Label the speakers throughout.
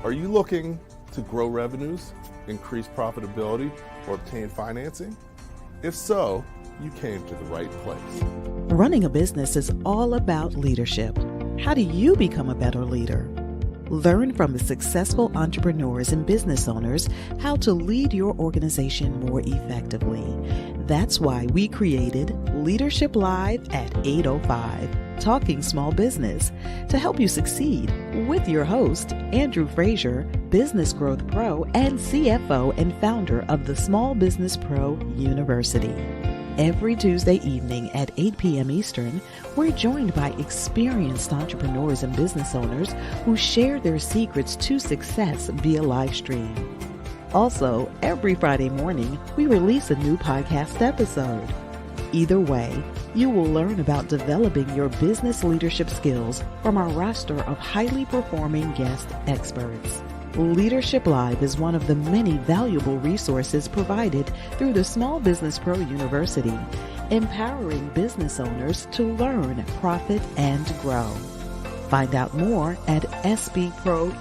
Speaker 1: Are you looking to grow revenues, increase profitability, or obtain financing? If so, you came to the right place.
Speaker 2: Running a business is all about leadership. How do you become a better leader? Learn from the successful entrepreneurs and business owners how to lead your organization more effectively. That's why we created Leadership Live at 8:05, Talking Small Business, to help you succeed with your host, Andrew Frazier, Business Growth Pro and CFO and founder of the Small Business Pro University. Every Tuesday evening at 8 p.m. Eastern, we're joined by experienced entrepreneurs and business owners who share their secrets to success via live stream. Also, every Friday morning, we release a new podcast episode. Either way, you will learn about developing your business leadership skills from our roster of highly performing guest experts. Leadership Live is one of the many valuable resources provided through the Small Business Pro University, empowering business owners to learn, profit, and grow. Find out more at sbpro.u.com.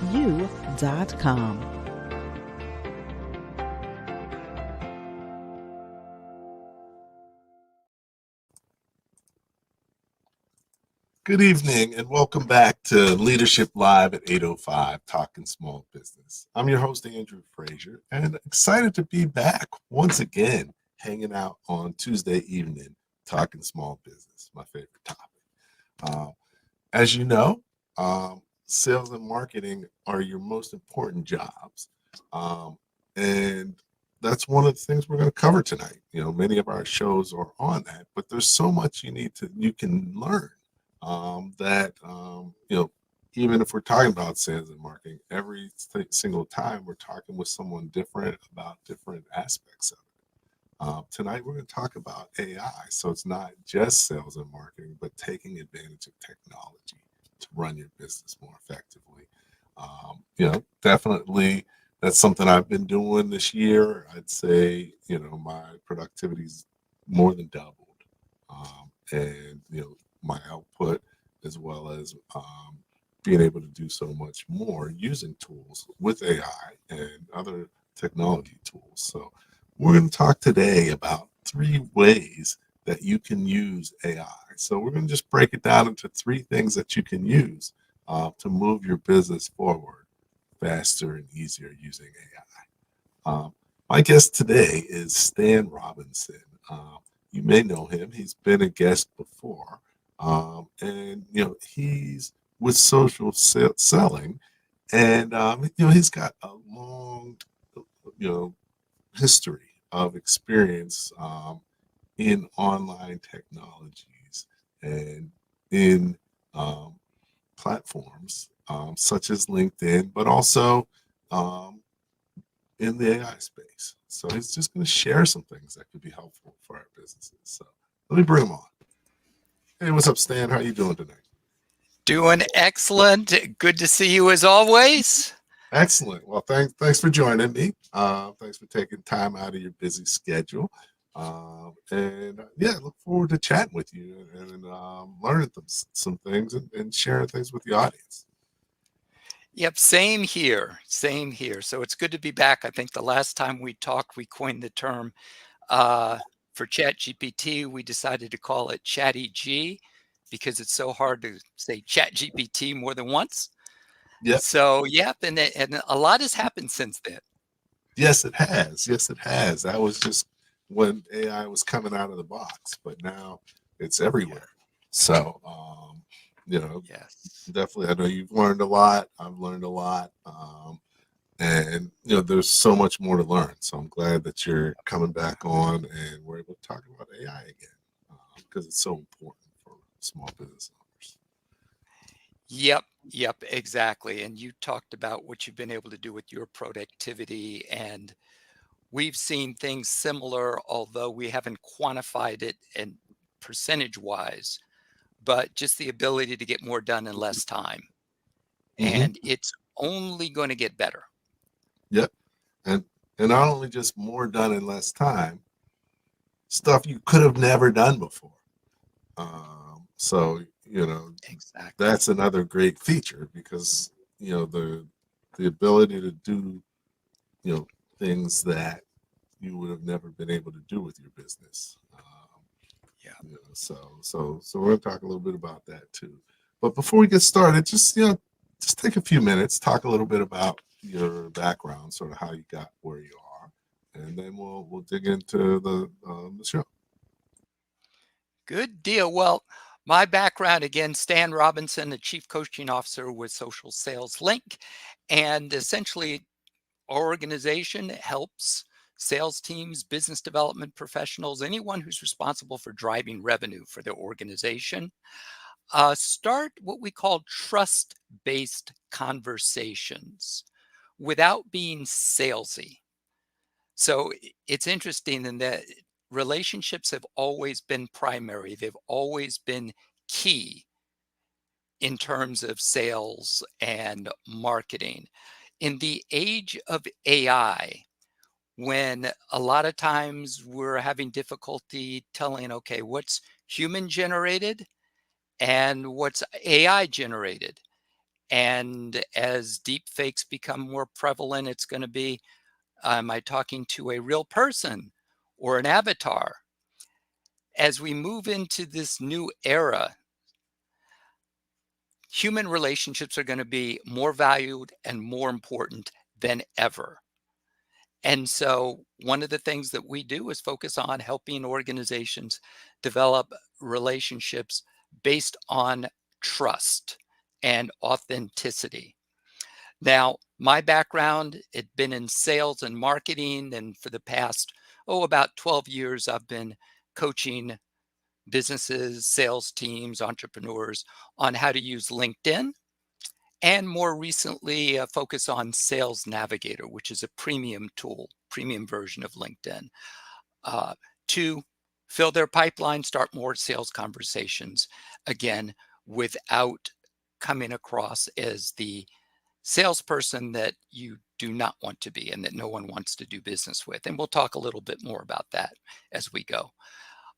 Speaker 3: Good evening and welcome back to Leadership Live at 8:05, Talking Small Business. I'm your host, Andrew Frazier, and excited to be back once again, hanging out on Tuesday evening, talking small business, my favorite topic. As you know, sales and marketing are your most important jobs. And that's one of the things we're going to cover tonight. You know, many of our shows are on that, but there's so much you can learn. Even if we're talking about sales and marketing, every single time we're talking with someone different about different aspects of it. Tonight, we're going to talk about AI. So it's not just sales and marketing, but taking advantage of technology to run your business more effectively. Definitely that's something I've been doing this year. I'd say, my productivity's more than doubled. My output, as well as being able to do so much more using tools with AI and other technology tools. So we're going to talk today about 3 ways that you can use AI. So we're going to just break it down into 3 things that you can use to move your business forward faster and easier using AI. My guest today is Stan Robinson. You may know him. He's been a guest before. He's with social selling, and he's got a long history of experience in online technologies and in platforms such as LinkedIn, but also in the AI space. So he's just going to share some things that could be helpful for our businesses. So let me bring him on. Hey, what's up, Stan? How are you doing tonight?
Speaker 4: Doing excellent. Good to see you as always.
Speaker 3: Excellent. Well, thanks for joining me. Thanks for taking time out of your busy schedule. Look forward to chatting with you and learning some things and sharing things with the audience.
Speaker 4: Yep, same here. So it's good to be back. I think the last time we talked, we coined the term for ChatGPT. We decided to call it ChatEG because it's so hard to say ChatGPT more than once.
Speaker 3: Yep.
Speaker 4: So, and a lot has happened since then.
Speaker 3: Yes, it has. That was just when AI was coming out of the box, but now it's everywhere. So,
Speaker 4: yes,
Speaker 3: definitely. I know you've learned a lot. I've learned a lot. And there's so much more to learn. So I'm glad that you're coming back on and we're able to talk about AI again because it's so important for small business owners.
Speaker 4: Yep, exactly. And you talked about what you've been able to do with your productivity, and we've seen things similar, although we haven't quantified it and percentage-wise, but just the ability to get more done in less time. Mm-hmm. And it's only going to get better.
Speaker 3: Yep. And not only just more done in less time, stuff you could have never done before. Exactly. That's another great feature because, the the ability to do, things that you would have never been able to do with your business.
Speaker 4: Yeah.
Speaker 3: So we're going to talk a little bit about that too. But before we get started, just take a few minutes, talk a little bit about your background, sort of how you got where you are, and then we'll dig into the show.
Speaker 4: Good deal. Well, my background again, Stan Robinson, the Chief Coaching Officer with Social Sales Link. And essentially, our organization helps sales teams, business development professionals, anyone who's responsible for driving revenue for their organization, start what we call trust-based conversations without being salesy. So it's interesting in that relationships have always been primary. They've always been key in terms of sales and marketing. In the age of AI, when a lot of times we're having difficulty telling, okay, what's human generated and what's AI generated. And as deep fakes become more prevalent, it's going to be, am I talking to a real person or an avatar? As we move into this new era, human relationships are going to be more valued and more important than ever. And so one of the things that we do is focus on helping organizations develop relationships based on trust and authenticity. Now, my background had been in sales and marketing, and for the past, about 12 years, I've been coaching businesses, sales teams, entrepreneurs on how to use LinkedIn, and more recently, focus on Sales Navigator, which is a premium tool, premium version of LinkedIn, to fill their pipeline, start more sales conversations, again, without coming across as the salesperson that you do not want to be and that no one wants to do business with. And we'll talk a little bit more about that as we go.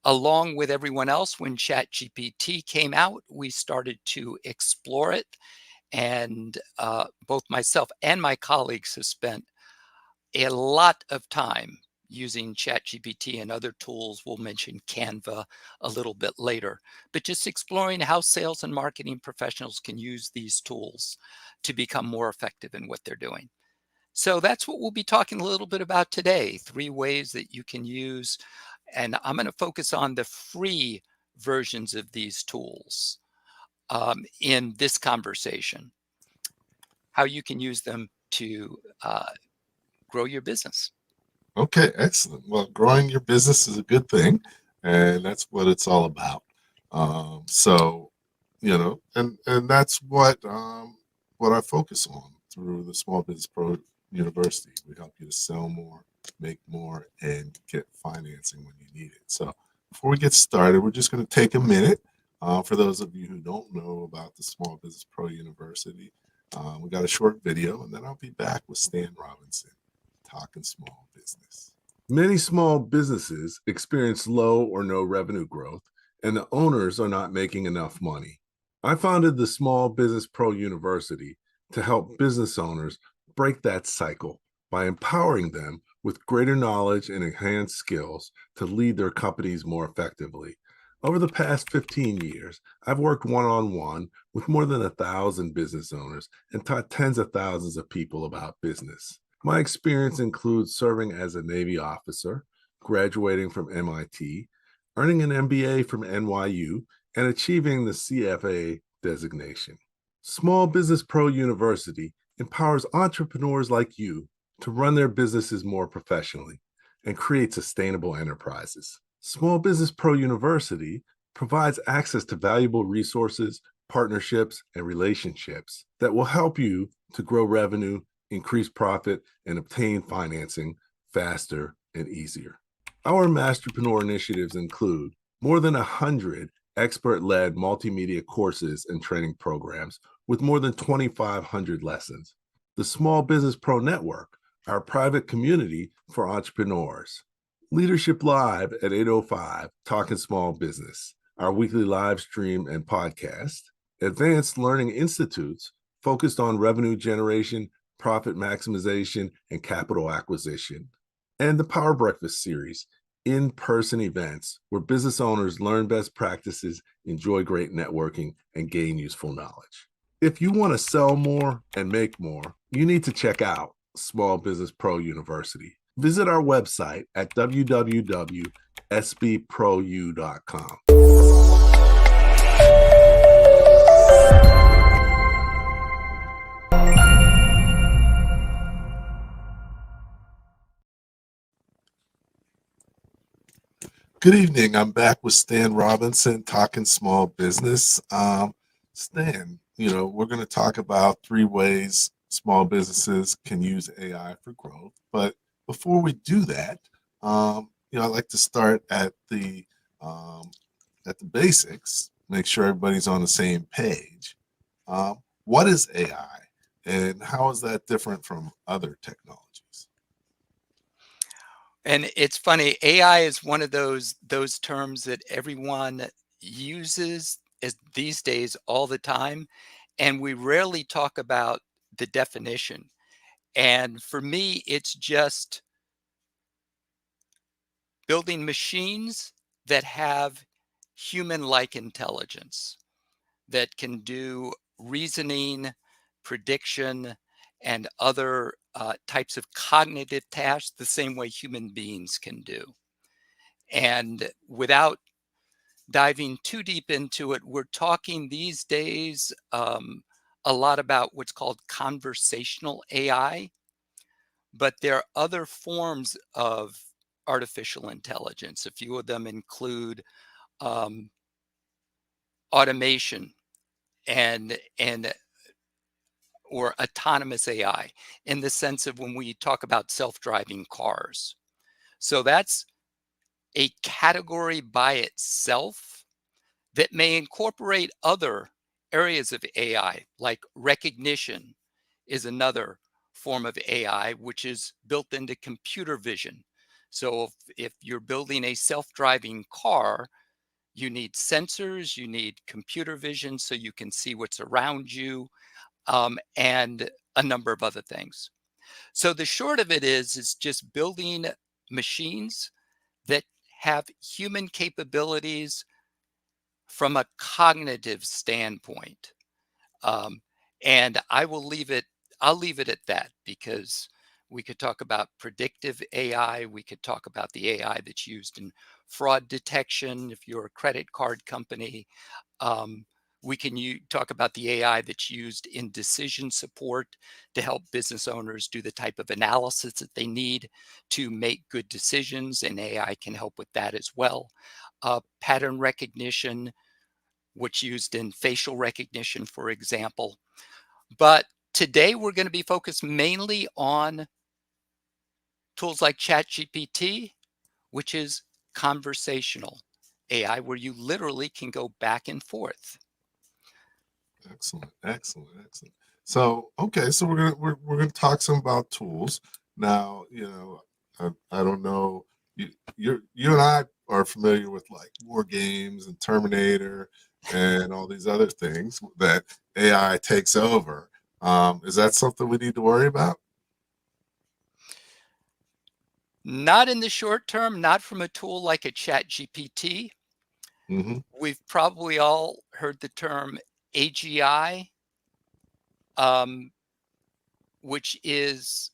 Speaker 4: Along with everyone else, when ChatGPT came out, we started to explore it. And both myself and my colleagues have spent a lot of time using ChatGPT and other tools. We'll mention Canva a little bit later, but just exploring how sales and marketing professionals can use these tools to become more effective in what they're doing. So that's what we'll be talking a little bit about today, 3 ways that you can use. And I'm going to focus on the free versions of these tools in this conversation, how you can use them to grow your business.
Speaker 3: Okay, excellent. Well, growing your business is a good thing, and that's what it's all about. So, and that's what I focus on through the Small Business Pro University. We help you to sell more, make more, and get financing when you need it. So, before we get started, we're just going to take a minute. For those of you who don't know about the Small Business Pro University, we got a short video, and then I'll be back with Stan Robinson talking small business. Many small businesses experience low or no revenue growth, and the owners are not making enough money. I founded the Small Business Pro University to help business owners break that cycle by empowering them with greater knowledge and enhanced skills to lead their companies more effectively. Over the past 15 years, I've worked one-on-one with more than 1,000 business owners and taught tens of thousands of people about business. My experience includes serving as a Navy officer, graduating from MIT, earning an MBA from NYU, and achieving the CFA designation. Small Business Pro University empowers entrepreneurs like you to run their businesses more professionally and create sustainable enterprises. Small Business Pro University provides access to valuable resources, partnerships, and relationships that will help you to grow revenue, increase profit, and obtain financing faster and easier. Our Masterpreneur initiatives include more than 100 expert-led multimedia courses and training programs with more than 2,500 lessons. The Small Business Pro Network, our private community for entrepreneurs. Leadership Live at 8:05, Talking Small Business, our weekly live stream and podcast. Advanced Learning Institutes focused on revenue generation, profit maximization, and capital acquisition. And the Power Breakfast series, in-person events where business owners learn best practices, enjoy great networking, and gain useful knowledge. If you want to sell more and make more, you need to check out Small Business Pro University. Visit our website at www.sbprou.com. Good evening. I'm back with Stan Robinson, talking small business. Stan, we're going to talk about 3 ways small businesses can use AI for growth. But before we do that, I'd like to start at the basics, make sure everybody's on the same page. What is AI, and how is that different from other technologies?
Speaker 4: And it's funny, AI is one of those terms that everyone uses these days all the time, and we rarely talk about the definition. And for me, it's just building machines that have human-like intelligence, that can do reasoning, prediction, and other types of cognitive tasks the same way human beings can do. And without diving too deep into it, we're talking these days a lot about what's called conversational AI, but there are other forms of artificial intelligence. A few of them include automation and or autonomous AI, in the sense of when we talk about self-driving cars. So that's a category by itself that may incorporate other areas of AI, like recognition is another form of AI, which is built into computer vision. So if you're building a self-driving car, you need sensors, you need computer vision so you can see what's around you, and a number of other things. So the short of it is just building machines that have human capabilities from a cognitive standpoint. Um, and I'll leave it at that, because we could talk about predictive AI. We could talk about the AI that's used in fraud detection. If you're a credit card company, we can talk about the AI that's used in decision support to help business owners do the type of analysis that they need to make good decisions, and AI can help with that as well. Pattern recognition, which used in facial recognition, for example. But today we're going to be focused mainly on tools like ChatGPT, which is conversational AI, where you literally can go back and forth.
Speaker 3: Excellent, excellent, excellent. So, okay, so we're gonna talk some about tools now. I don't know. You and I are familiar with like war games and Terminator and all these other things that AI takes over. Is that something we need to worry about?
Speaker 4: Not in the short term, not from a tool like a ChatGPT.
Speaker 3: Mm-hmm.
Speaker 4: We've probably all heard the term AGI, um, which is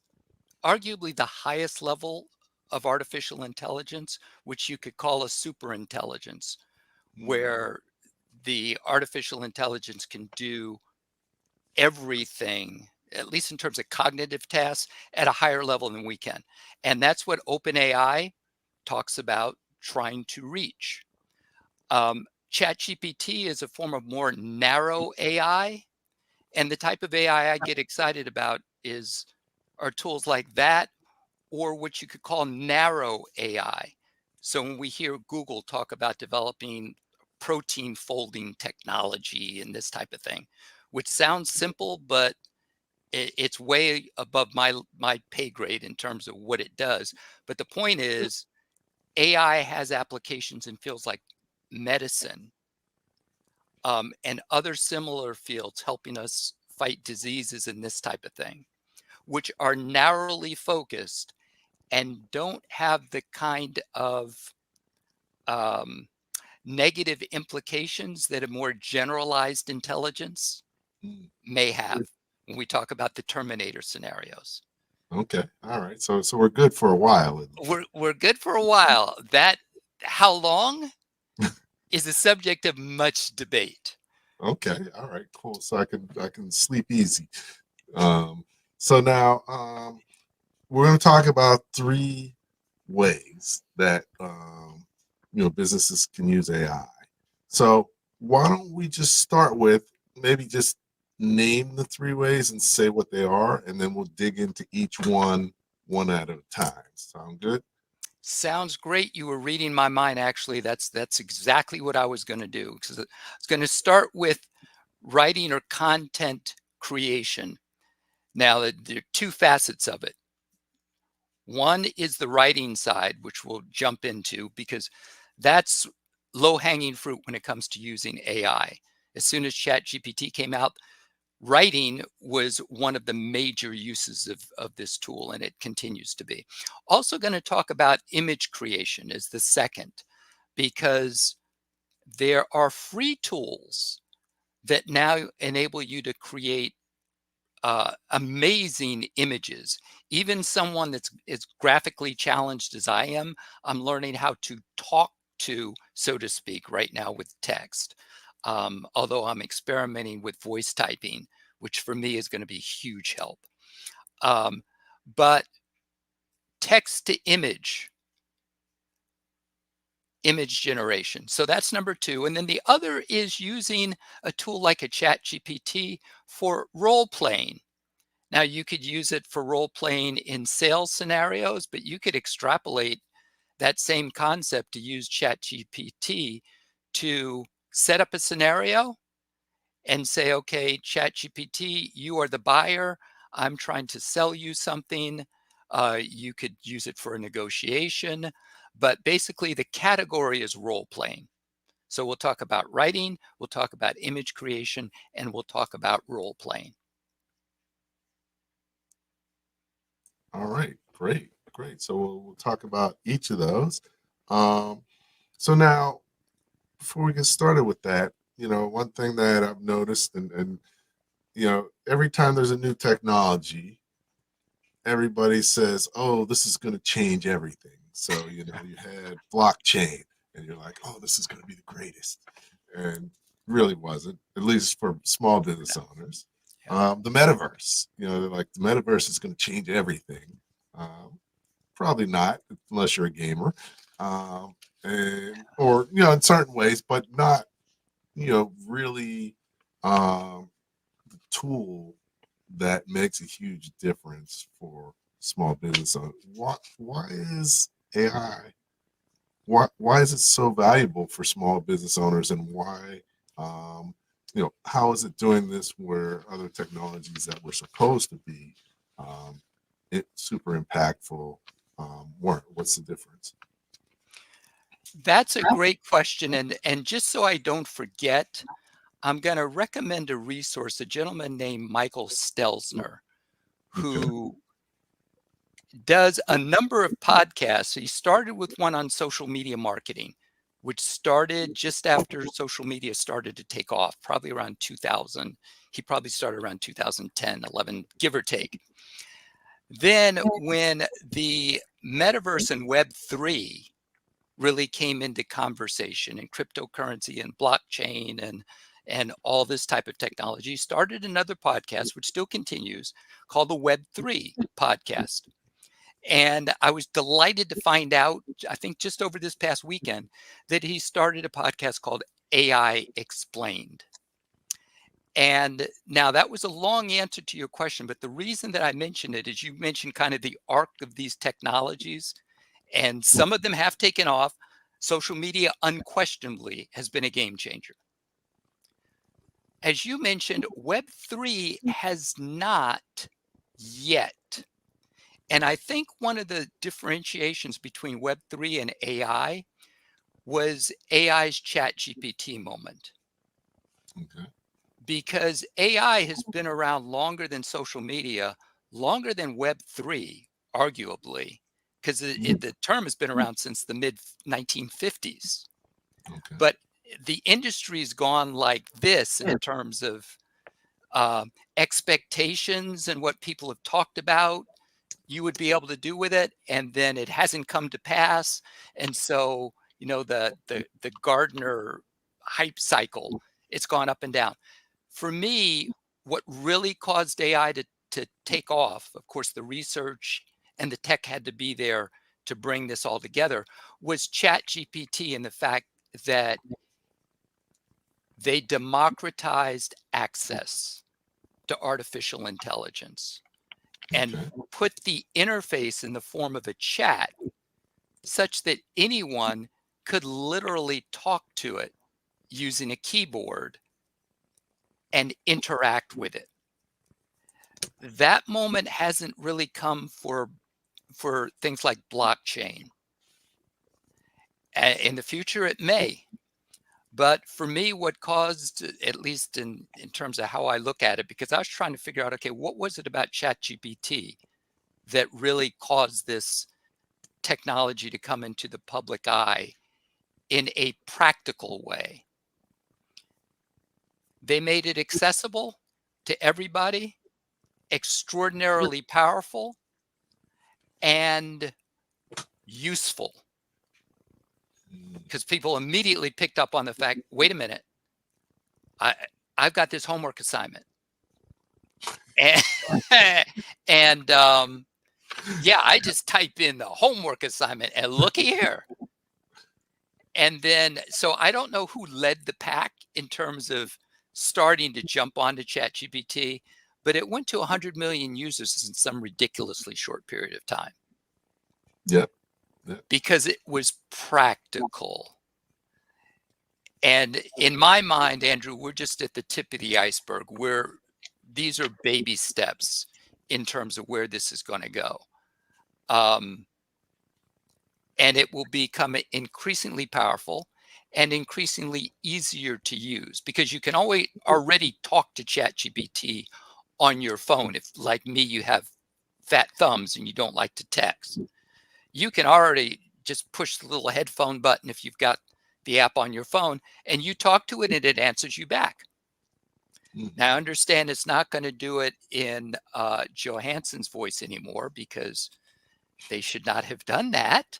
Speaker 4: arguably the highest level of artificial intelligence, which you could call a super intelligence, where the artificial intelligence can do everything, at least in terms of cognitive tasks, at a higher level than we can. And that's what OpenAI talks about trying to reach. ChatGPT is a form of more narrow AI. And the type of AI I get excited about are tools like that, or what you could call narrow AI. So when we hear Google talk about developing protein folding technology and this type of thing, which sounds simple, but it's way above my pay grade in terms of what it does. But the point is, AI has applications in fields like medicine, and other similar fields, helping us fight diseases and this type of thing. which are narrowly focused and don't have the kind of negative implications that a more generalized intelligence
Speaker 3: Mm.
Speaker 4: may have when we talk about the Terminator scenarios.
Speaker 3: Okay. All right. So we're good for a while at least.
Speaker 4: We're good for a while. That how long is the subject of much debate.
Speaker 3: Okay. All right. Cool. So I can sleep easy. So now we're going to talk about 3 ways that businesses can use AI. So why don't we just start with maybe just name the 3 ways and say what they are, and then we'll dig into each one at a time. Sound good?
Speaker 4: Sounds great. You were reading my mind. Actually, that's exactly what I was going to do. Because I was going to start with writing or content creation. Now, there are 2 facets of it. One is the writing side, which we'll jump into because that's low-hanging fruit when it comes to using AI. As soon as ChatGPT came out, writing was one of the major uses of this tool, and it continues to be. Also going to talk about image creation as the second, because there are free tools that now enable you to create amazing images. Even someone that's as graphically challenged as I am, I'm learning how to talk to, so to speak, right now with text. Although I'm experimenting with voice typing, which for me is going to be huge help. But text to image generation. So that's number 2. And then the other is using a tool like a ChatGPT for role playing. Now, you could use it for role playing in sales scenarios, but you could extrapolate that same concept to use ChatGPT to set up a scenario and say, okay, ChatGPT, you are the buyer. I'm trying to sell you something. You could use it for a negotiation, but basically the category is role playing. So we'll talk about writing, we'll talk about image creation, and we'll talk about role playing.
Speaker 3: All right. Great. So we'll talk about each of those. So now, before we get started with that, one thing that I've noticed, and every time there's a new technology, everybody says, "Oh, this is going to change everything." So you had blockchain, and you're like, "Oh, this is going to be the greatest," and really wasn't, at least for small business owners. The metaverse, they're like, the metaverse is going to change everything. Probably not, unless you're a gamer, or in certain ways, but not really the tool that makes a huge difference for small business owners. Why is AI? Why is it so valuable for small business owners, and why how is it doing this where other technologies that were supposed to be super impactful weren't? What's the difference?
Speaker 4: That's a great question. And just so I don't forget, I'm going to recommend a resource, a gentleman named Michael Stelzner, who does a number of podcasts. He started with one on social media marketing, which started just after social media started to take off, probably around 2000. He probably started around 2010, 11, give or take. Then when the metaverse and Web3 really came into conversation, and cryptocurrency and blockchain and all this type of technology, started another podcast, which still continues, called the Web3 podcast. And I was delighted to find out, I think just over this past weekend, that he started a podcast called AI Explained. And now that was a long answer to your question, but the reason that I mentioned it is you mentioned kind of the arc of these technologies, and some of them have taken off. Social media unquestionably has been a game changer. As you mentioned, Web3 has not yet. And I think one of the differentiations between Web3 and AI was AI's ChatGPT moment.
Speaker 3: Okay.
Speaker 4: Because AI has been around longer than social media, longer than Web3, arguably, because the term has been around since the mid 1950s.
Speaker 3: Okay.
Speaker 4: But the industry's gone like this in terms of expectations and what people have talked about you would be able to do with it, and then it hasn't come to pass. And so, you know, the Gardner hype cycle, it's gone up and down. For me, what really caused AI to take off, of course, the research and the tech had to be there to bring this all together, was ChatGPT and the fact that they democratized access to artificial intelligence and
Speaker 3: Okay.
Speaker 4: put the interface in the form of a chat such that anyone could literally talk to it using a keyboard and interact with it. That moment hasn't really come for things like blockchain. In the future, it may. But for me, what caused, at least in terms of how I look at it, because I was trying to figure out, okay, what was it about ChatGPT that really caused this technology to come into the public eye in a practical way? They made it accessible to everybody, extraordinarily powerful, and useful. Because people immediately picked up on the fact, wait a minute, I've got this homework assignment. And yeah, I just type in the homework assignment and looky here. And then, so I don't know who led the pack in terms of starting to jump onto ChatGPT, but it went to 100 million users in some ridiculously short period of time.
Speaker 3: Yep.
Speaker 4: Because it was practical. And in my mind, Andrew, we're just at the tip of the iceberg. These are baby steps in terms of where this is going to go. And it will become increasingly powerful and increasingly easier to use, because you can already talk to ChatGPT on your phone. If, like me, you have fat thumbs and you don't like to text, you can already just push the little headphone button if you've got the app on your phone, and you talk to it and it answers you back. Now, I understand it's not going to do it in Johansson's voice anymore, because they should not have done that.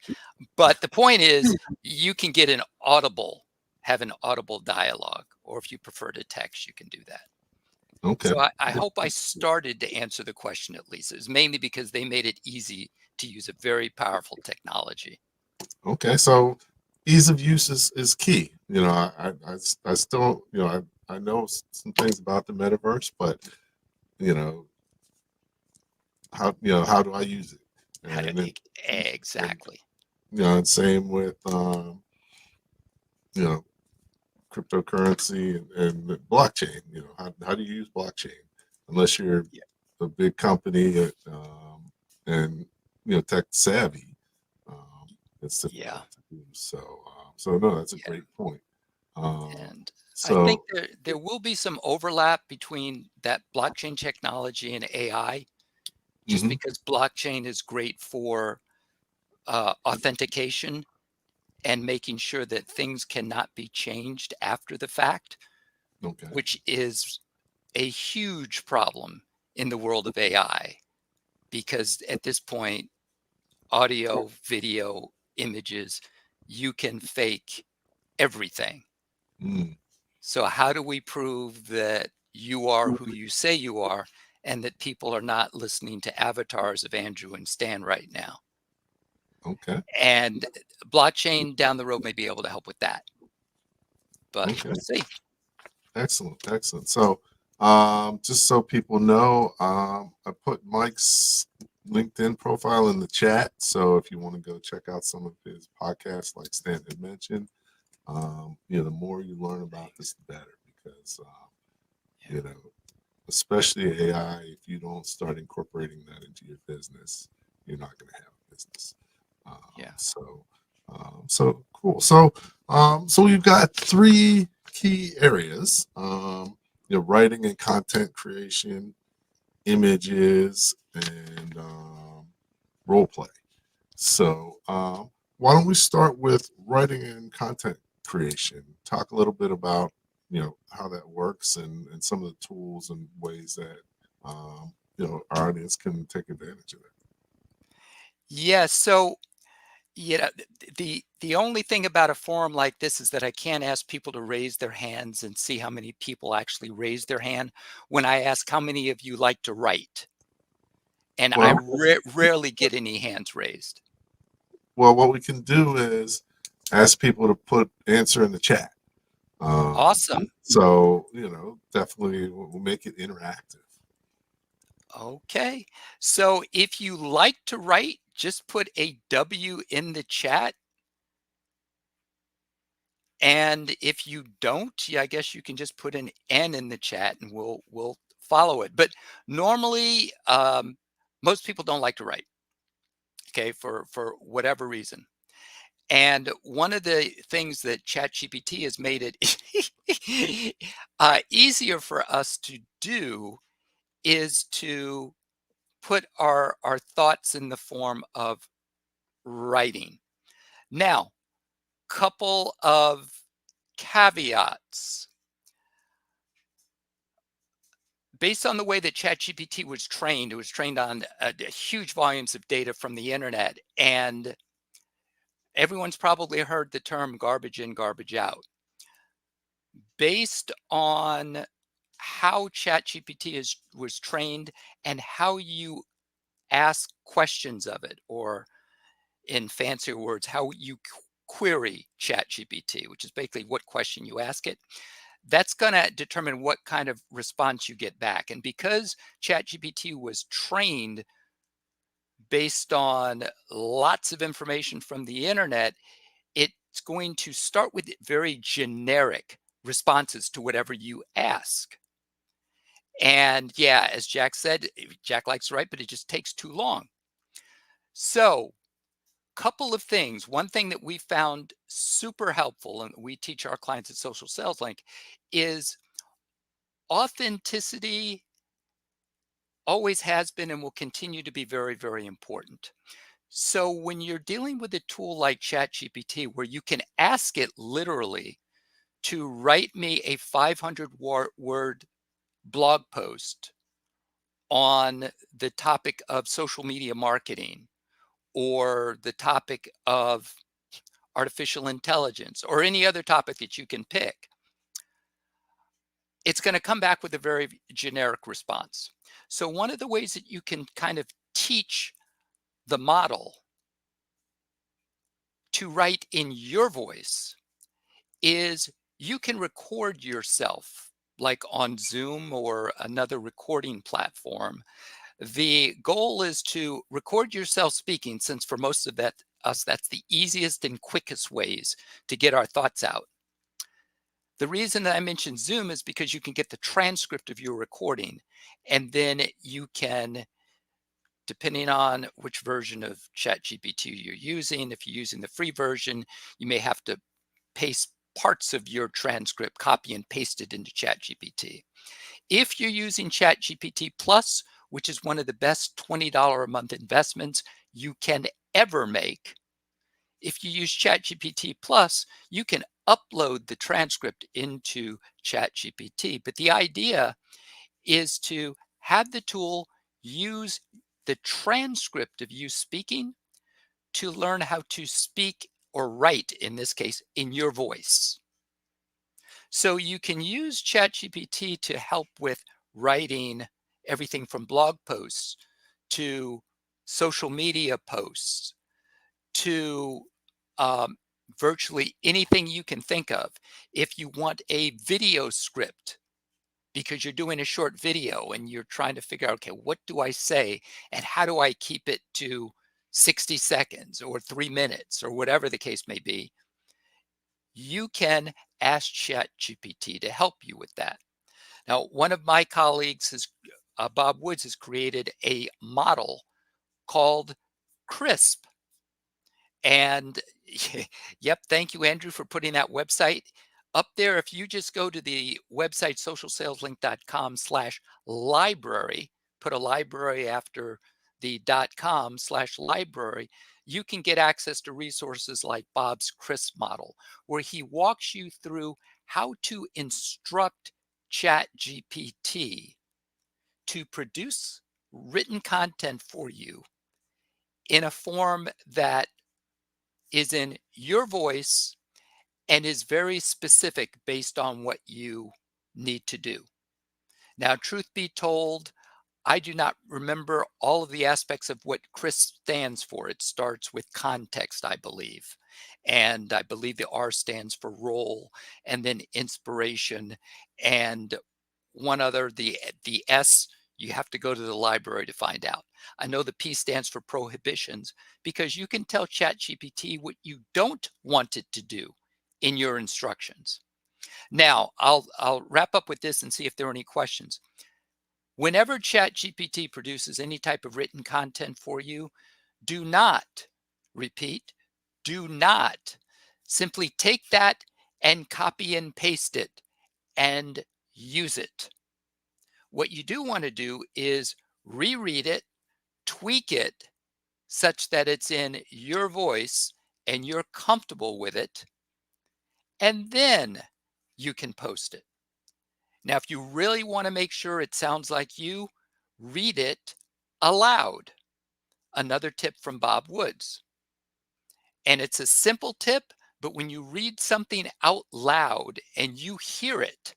Speaker 4: But the point is, you can get have an audible dialogue, or if you prefer to text, you can do that.
Speaker 3: Okay.
Speaker 4: So I hope I started to answer the question at least. It was mainly because they made it easy to use a very powerful technology.
Speaker 3: Okay. So ease of use is key. You know, I still, you know, I know some things about the metaverse, but you know, how do I use it?
Speaker 4: Exactly.
Speaker 3: And, you know, and same with you know, cryptocurrency and blockchain. You know, how do you use blockchain? Unless you're a big company and you know, tech savvy, it's difficult to do. So no, that's a great point.
Speaker 4: And
Speaker 3: so
Speaker 4: I think there will be some overlap between that blockchain technology and AI, just because blockchain is great for authentication and making sure that things cannot be changed after the fact, which is a huge problem in the world of AI, because at this point, audio, video, images, you can fake everything. So how do we prove that you are who you say you are, and that people are not listening to avatars of Andrew and Stan right now?
Speaker 3: Okay.
Speaker 4: And blockchain down the road may be able to help with that. But we'll see.
Speaker 3: Excellent. So just so people know, I put Mike's LinkedIn profile in the chat. So if you want to go check out some of his podcasts, like Stan had mentioned, you know, the more you learn about this, the better, because you know, especially AI, if you don't start incorporating that into your business, you're not going to have a business. So cool. So we've got three key areas: you know, writing and content creation, images, and role play. So why don't we start with writing and content creation? Talk a little bit about how that works and some of the tools and ways that our audience can take advantage of it.
Speaker 4: Yeah. So, the only thing about a forum like this is that I can't ask people to raise their hands and see how many people actually raise their hand when I ask how many of you like to write, and I
Speaker 3: Well,
Speaker 4: rarely get any hands raised.
Speaker 3: well, what we can do is ask people to put answer in the chat.
Speaker 4: Awesome.
Speaker 3: So definitely we'll make it interactive.
Speaker 4: Okay. So if you like to write, just put a W in the chat. And if you don't, yeah, I guess you can just put an N in the chat and we'll follow it. But normally, most people don't like to write, okay, for whatever reason. And one of the things that ChatGPT has made it easier for us to do is to put our thoughts in the form of writing. Now, couple of caveats. Based on the way that ChatGPT was trained, it was trained on huge volumes of data from the internet, and everyone's probably heard the term garbage in, garbage out. Based on how ChatGPT was trained and how you ask questions of it, or in fancier words, how you query ChatGPT, which is basically what question you ask it, that's going to determine what kind of response you get back. And because ChatGPT was trained based on lots of information from the internet, it's going to start with very generic responses to whatever you ask. And yeah, as Jack said, Jack likes to write, but it just takes too long. So, couple of things. One thing that we found super helpful, and we teach our clients at Social Sales Link, is authenticity always has been and will continue to be very, very important. So when you're dealing with a tool like ChatGPT, where you can ask it literally to write me a 500-word blog post on the topic of social media marketing, or the topic of artificial intelligence, or any other topic that you can pick, it's going to come back with a very generic response. So one of the ways that you can kind of teach the model to write in your voice is you can record yourself, like on Zoom or another recording platform. The goal is to record yourself speaking, since for most of us, that's the easiest and quickest ways to get our thoughts out. The reason that I mentioned Zoom is because you can get the transcript of your recording, and then you can, depending on which version of ChatGPT you're using, if you're using the free version, you may have to paste parts of your transcript, copy and paste it into ChatGPT. If you're using ChatGPT Plus, which is one of the best $20 a month investments you can ever make, if you use ChatGPT Plus, you can upload the transcript into ChatGPT. But the idea is to have the tool use the transcript of you speaking to learn how to speak, or write in this case, in your voice. So you can use ChatGPT to help with writing everything from blog posts to social media posts to virtually anything you can think of. If you want a video script because you're doing a short video and you're trying to figure out, okay, what do I say and how do I keep it to 60 seconds or 3 minutes or whatever the case may be, you can ask ChatGPT to help you with that. Now, one of my colleagues, Bob Woods, has created a model called CRISP. And yep, thank you, Andrew, for putting that website up there. If you just go to the website socialsaleslink.com/library, put a library after the .com/library, you can get access to resources like Bob's CRISP model, where he walks you through how to instruct ChatGPT to produce written content for you in a form that is in your voice and is very specific based on what you need to do. Now, truth be told, I do not remember all of the aspects of what CRISP stands for. It starts with context, I believe. And I believe the R stands for role, and then inspiration, and one other, the S, you have to go to the library to find out. I know the P stands for prohibitions, because you can tell ChatGPT what you don't want it to do in your instructions. Now, I'll wrap up with this and see if there are any questions. Whenever ChatGPT produces any type of written content for you, do not, repeat, do not simply take that and copy and paste it and use it. What you do want to do is reread it, tweak it such that it's in your voice and you're comfortable with it, and then you can post it. Now, if you really want to make sure it sounds like you, read it aloud. Another tip from Bob Woods. And it's a simple tip, but when you read something out loud and you hear it,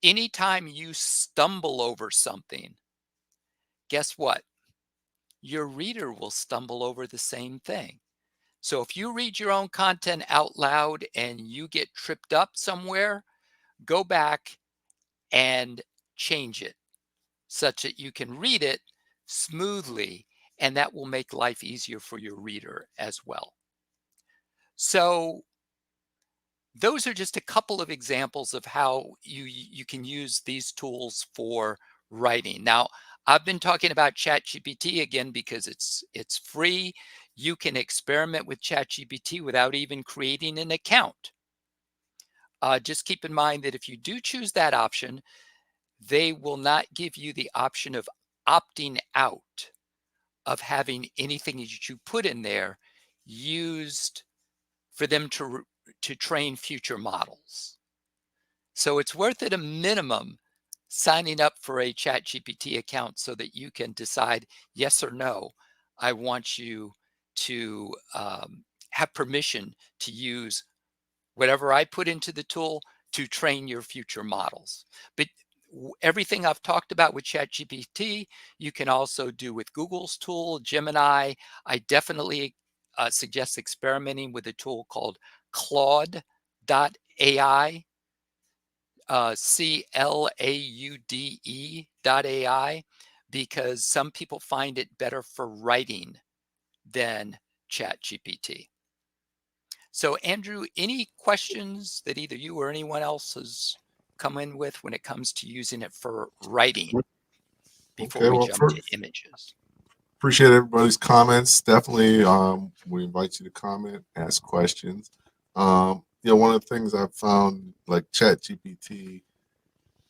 Speaker 4: anytime you stumble over something, guess what? Your reader will stumble over the same thing. So if you read your own content out loud and you get tripped up somewhere, go back and change it such that you can read it smoothly, and that will make life easier for your reader as well. So those are just a couple of examples of how you can use these tools for writing. Now, I've been talking about ChatGPT again because it's free. You can experiment with ChatGPT without even creating an account. Just keep in mind that if you do choose that option, they will not give you the option of opting out of having anything that you put in there used for them to train future models. So it's worth it a minimum signing up for a ChatGPT account so that you can decide yes or no. I want you to have permission to use whatever I put into the tool to train your future models. But everything I've talked about with ChatGPT, you can also do with Google's tool, Gemini. I definitely suggest experimenting with a tool called Claude.ai, CLAUDE.ai, because some people find it better for writing than ChatGPT. So Andrew, any questions that either you or anyone else has come in with when it comes to using it for writing before
Speaker 3: Okay,
Speaker 4: we
Speaker 3: well,
Speaker 4: jump to images?
Speaker 3: appreciate everybody's comments. Definitely, we invite you to comment, ask questions. One of the things I've found, like ChatGPT,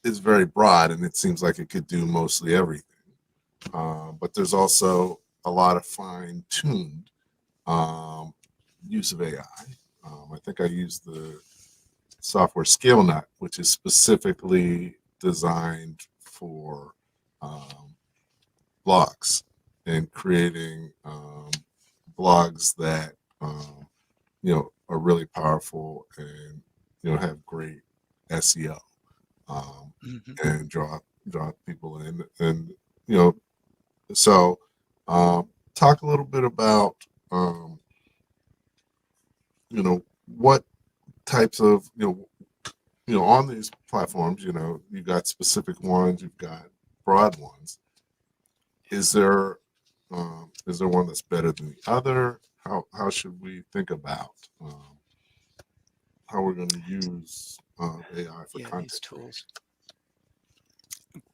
Speaker 3: is very broad, and it seems like it could do mostly everything. But there's also a lot of fine-tuned use of AI. I think I use the software ScaleNut, which is specifically designed for blogs and creating blogs that are really powerful and have great SEO and draw people in. And so talk a little bit about what types of on these platforms, you've got specific ones, you've got broad ones. Is there one that's better than the other? How should we think about how we're going to use AI for content
Speaker 4: these tools?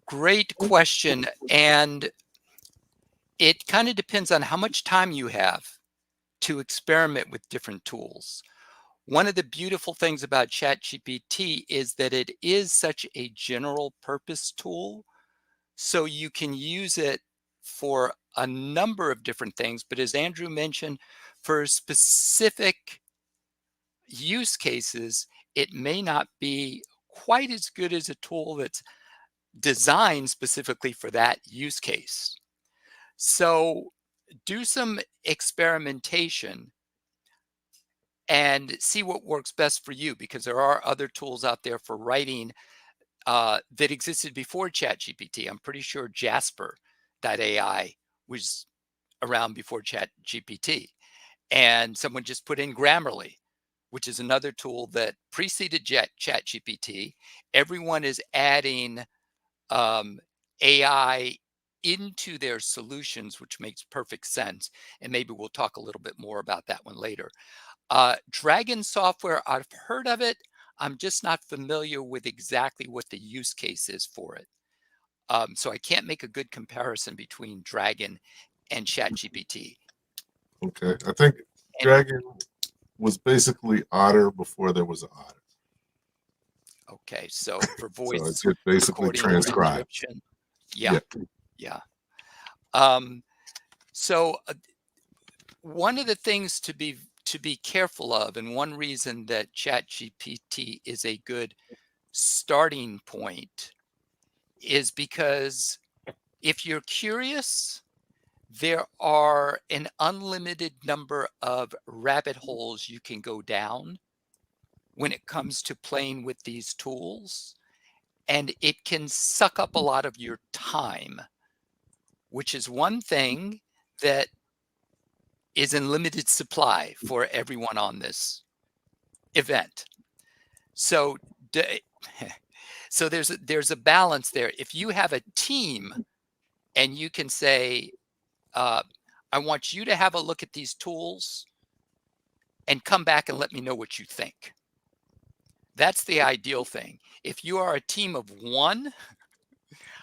Speaker 4: Great question. And it kind of depends on how much time you have to experiment with different tools. One of the beautiful things about ChatGPT is that it is such a general purpose tool So you can use it for a number of different things. But as Andrew mentioned, for specific use cases, it may not be quite as good as a tool that's designed specifically for that use case. So do some experimentation and see what works best for you, because there are other tools out there for writing that existed before ChatGPT. I'm pretty sure Jasper.ai was around before ChatGPT. And someone just put in Grammarly, which is another tool that preceded ChatGPT. Everyone is adding AI into their solutions, which makes perfect sense. And maybe we'll talk a little bit more about that one later. Dragon software, I've heard of it. I'm just not familiar with exactly what the use case is for it. So I can't make a good comparison between Dragon and ChatGPT.
Speaker 3: Okay. I think
Speaker 4: And
Speaker 3: Dragon was basically Otter before there was an Otter.
Speaker 4: okay, so for
Speaker 3: So it
Speaker 4: voice
Speaker 3: just basically
Speaker 4: recording
Speaker 3: transcribes.
Speaker 4: transcription, yeah,
Speaker 3: Yeah.
Speaker 4: yeah. So one of the things to be careful of, and one reason that ChatGPT is a good starting point, is because if you're curious, there are an unlimited number of rabbit holes you can go down when it comes to playing with these tools, and it can suck up a lot of your time, which is one thing that is in limited supply for everyone on this event. So so there's a balance there. If you have a team and you can say, I want you to have a look at these tools and come back and let me know what you think. That's the ideal thing. If you are a team of one,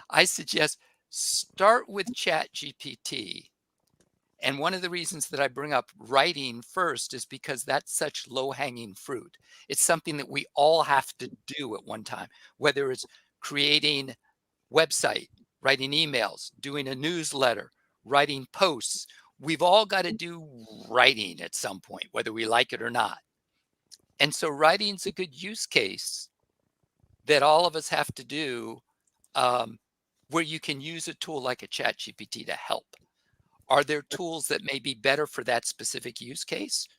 Speaker 4: I suggest start with ChatGPT. And one of the reasons that I bring up writing first is because that's such low-hanging fruit. It's something that we all have to do at one time, whether it's creating website, writing emails, doing a newsletter, writing posts. We've all got to do writing at some point, whether we like it or not. And so writing's a good use case that all of us have to do, where you can use a tool like a ChatGPT to help. Are there tools that may be better for that specific use case?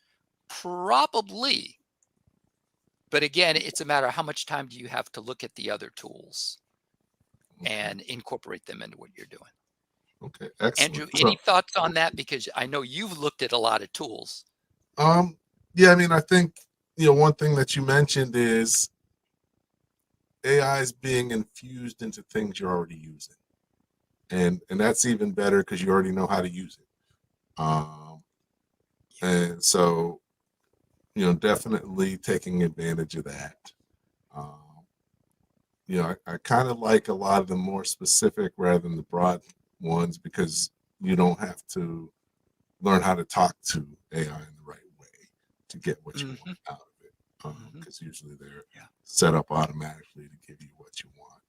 Speaker 4: Probably. But again, it's a matter of how much time do you have to look at the other tools and incorporate them into what you're doing.
Speaker 3: Okay. Excellent.
Speaker 4: Andrew, any thoughts on that? Because I know you've looked at a lot of tools.
Speaker 3: Yeah, I mean, I think, one thing that you mentioned is AI is being infused into things you're already using. And that's even better because you already know how to use it. And so, definitely taking advantage of that. I kind of like a lot of the more specific rather than the broad ones, because you don't have to learn how to talk to AI in the right way to get what you want out of it. Because usually they're set up automatically to give you what you want.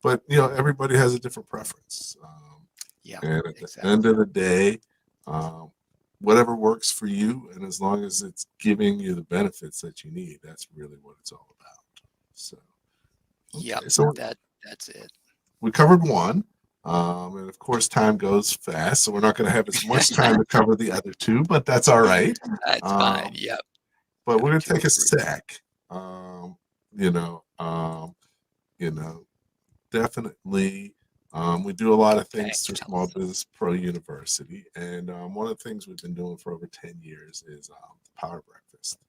Speaker 3: But everybody has a different preference. And at the end of the day, whatever works for you, and as long as it's giving you the benefits that you need, that's really what it's all about. So,
Speaker 4: okay,
Speaker 3: so
Speaker 4: that's it.
Speaker 3: We covered one, and of course, time goes fast, so we're not going to have as much time to cover the other two, but that's all right.
Speaker 4: That's fine. Yep.
Speaker 3: But we're going to take a sec. Definitely. We do a lot of things through Small Business Pro University, and one of the things we've been doing for over 10 years is the Power Breakfast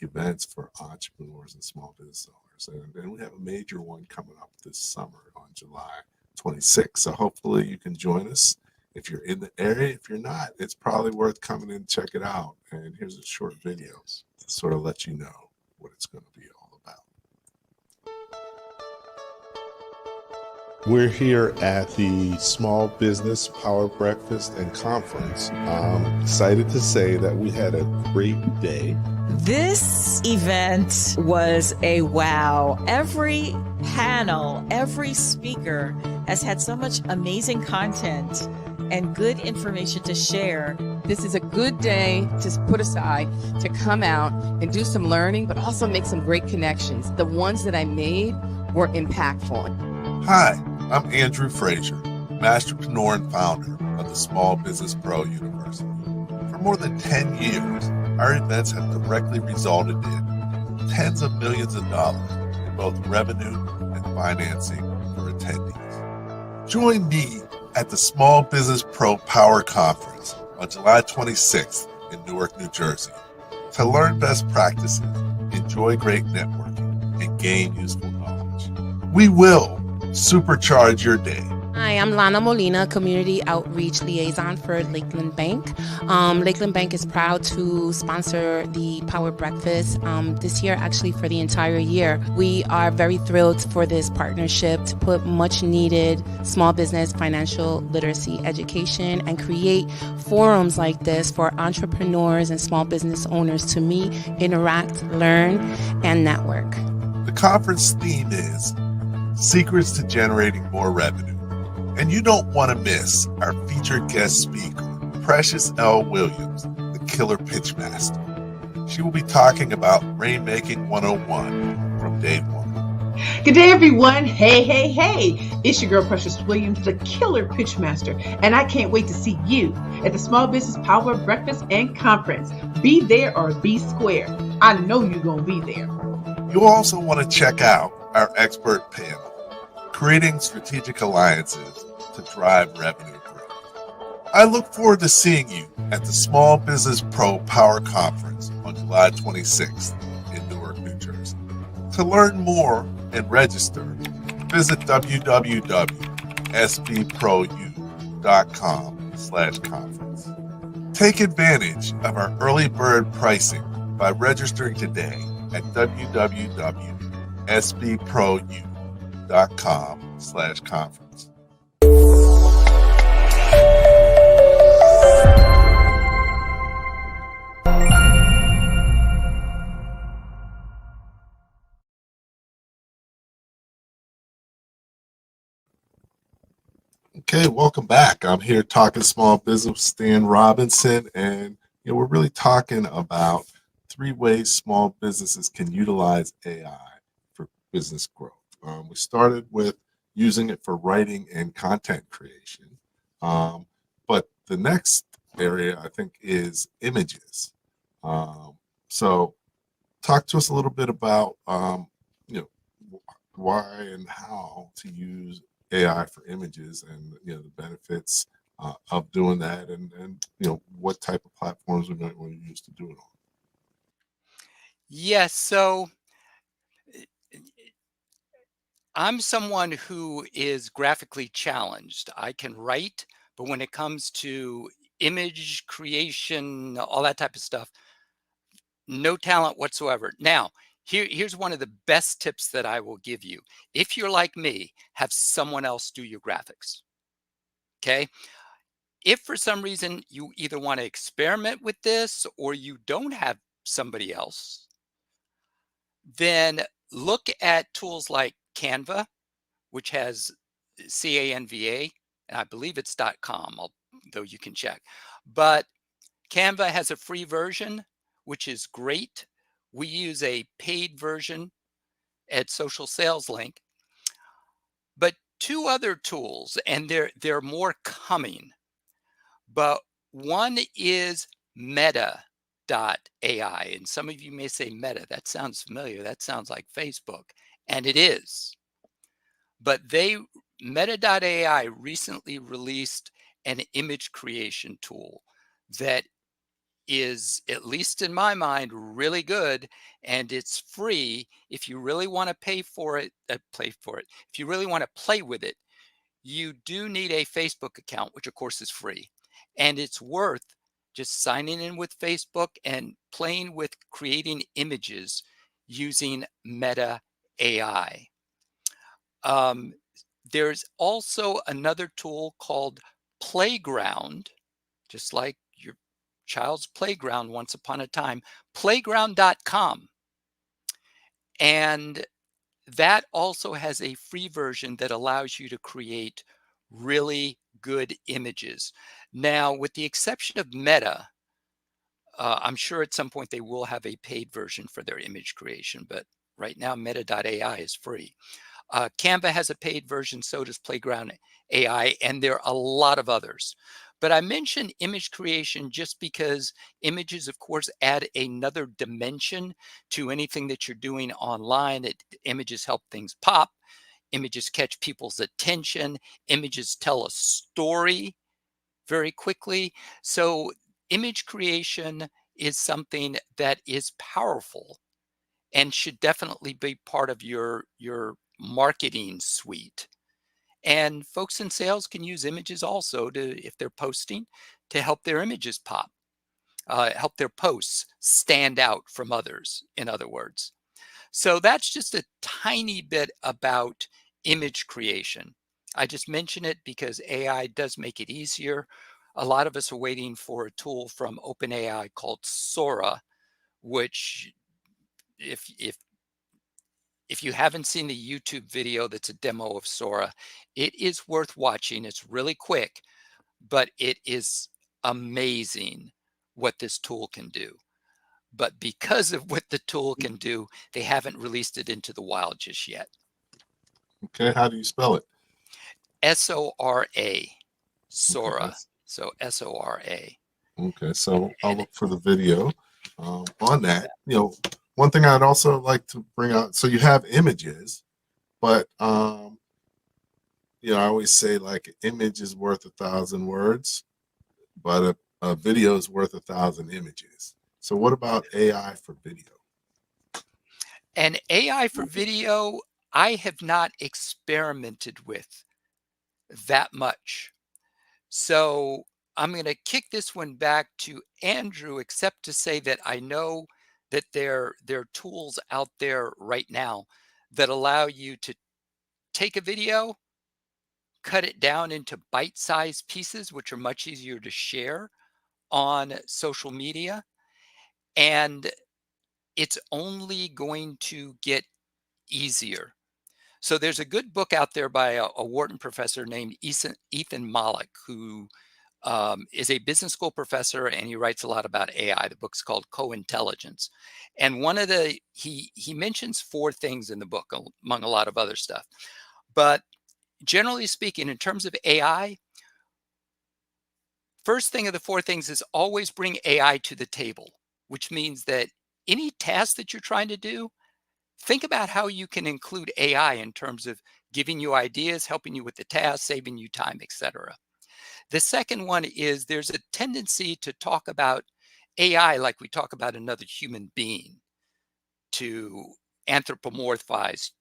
Speaker 3: events for entrepreneurs and small business owners. And we have a major one coming up this summer on July 26th. So hopefully you can join us if you're in the area. If you're not, it's probably worth coming in and check it out. And here's a short video to sort of let you know what it's going to be all about. We're here at the Small Business Power Breakfast and Conference. I'm excited to say that we had a great day.
Speaker 5: This event was a wow. Every panel, every speaker has had so much amazing content and good information to share.
Speaker 6: This is a good day to put aside to come out and do some learning, but also make some great connections. The ones that I made were impactful.
Speaker 3: Hi, I'm Andrew Frazier, Masterpreneur and founder of the Small Business Pro University. For more than 10 years, our events have directly resulted in tens of millions of dollars in both revenue and financing for attendees. Join me at the Small Business Pro Power Conference on July 26th in Newark, New Jersey to learn best practices, enjoy great networking, and gain useful knowledge. We will supercharge your day.
Speaker 7: Hi, I'm Lana Molina, Community Outreach Liaison for Lakeland Bank. Lakeland Bank is proud to sponsor the Power Breakfast this year, actually for the entire year. We are very thrilled for this partnership to put much needed small business financial literacy education and create forums like this for entrepreneurs and small business owners to meet, interact, learn, and network.
Speaker 3: The conference theme is Secrets to Generating More Revenue. And you don't want to miss our featured guest speaker, Precious L. Williams, the Killer Pitch Master. She will be talking about Rainmaking 101 from day one.
Speaker 8: Good day, everyone. Hey, hey, hey. It's your girl, Precious Williams, the Killer Pitch Master. And I can't wait to see you at the Small Business Power Breakfast and Conference. Be there or be square. I know you're going to be there.
Speaker 3: You'll also want to check out our expert panel, Creating Strategic Alliances to Drive Revenue Growth. I look forward to seeing you at the Small Business Pro Power Conference on July 26th in Newark, New Jersey. To learn more and register, visit www.sbprouU.com/conference. Take advantage of our early bird pricing by registering today at www.sbprouU.com/conference. Okay, welcome back. I'm here talking small business with Stan Robinson, and we're really talking about 3 ways small businesses can utilize AI for business growth. We started with using it for writing and content creation, but the next area I think is images. So, talk to us a little bit about why and how to use AI for images, and the benefits of doing that, and what type of platforms we might want to use to do it on.
Speaker 4: Yes, so I'm someone who is graphically challenged. I can write, but when it comes to image creation, all that type of stuff, no talent whatsoever. Now, here's one of the best tips that I will give you. If you're like me, have someone else do your graphics. Okay. If for some reason you either want to experiment with this or you don't have somebody else, then look at tools like Canva, which has CANVA, and I believe it's .com, though you can check. But Canva has a free version, which is great. We use a paid version at Social Sales Link. But 2 other tools, and they're more coming. But one is Meta.ai. And some of you may say, Meta, that sounds familiar. That sounds like Facebook. And it is. But Meta.ai recently released an image creation tool that is, at least in my mind, really good, and it's free. If you really want to If you really want to play with it, you do need a Facebook account, which of course is free, and it's worth just signing in with Facebook and playing with creating images using Meta AI. There's also another tool called Playground, just like your child's playground once upon a time, playground.com. And that also has a free version that allows you to create really good images. Now, with the exception of Meta, I'm sure at some point they will have a paid version for their image creation, but right now Meta.ai is free. Canva has a paid version, so does Playground AI, and there are a lot of others. But I mentioned image creation just because images, of course, add another dimension to anything that you're doing online. Images help things pop. Images catch people's attention. Images tell a story very quickly. So image creation is something that is powerful and should definitely be part of your marketing suite. And folks in sales can use images also to, if they're posting, to help their images pop, help their posts stand out from others, in other words. So that's just a tiny bit about image creation. I just mention it because AI does make it easier. A lot of us are waiting for a tool from OpenAI called Sora, which if you haven't seen the YouTube video that's a demo of Sora, it is worth watching. It's really quick, but it is amazing what this tool can do. But because of what the tool can do, they haven't released it into the wild just yet.
Speaker 3: Okay, how do you spell it?
Speaker 4: Sora, Sora.
Speaker 3: Okay.
Speaker 4: So Sora.
Speaker 3: Okay, so I'll look for the video on that. You know, one thing I'd also like to bring out, so you have images, but you know, I always say like an image is worth 1,000 words, but a video is worth 1,000 images. So what about AI for video?
Speaker 4: And AI for video, I have not experimented with that much. So I'm going to kick this one back to Andrew, except to say that I know that there are tools out there right now that allow you to take a video, cut it down into bite-sized pieces, which are much easier to share on social media. And it's only going to get easier. So there's a good book out there by a Wharton professor named Ethan Mollick, who is a business school professor, and he writes a lot about AI. The book's called Co-Intelligence. And one of he mentions 4 things in the book, among a lot of other stuff. But generally speaking, in terms of AI, first thing of the 4 things is always bring AI to the table, which means that any task that you're trying to do, think about how you can include AI in terms of giving you ideas, helping you with the task, saving you time, etc. The second one is there's a tendency to talk about AI like we talk about another human being, to anthropomorphize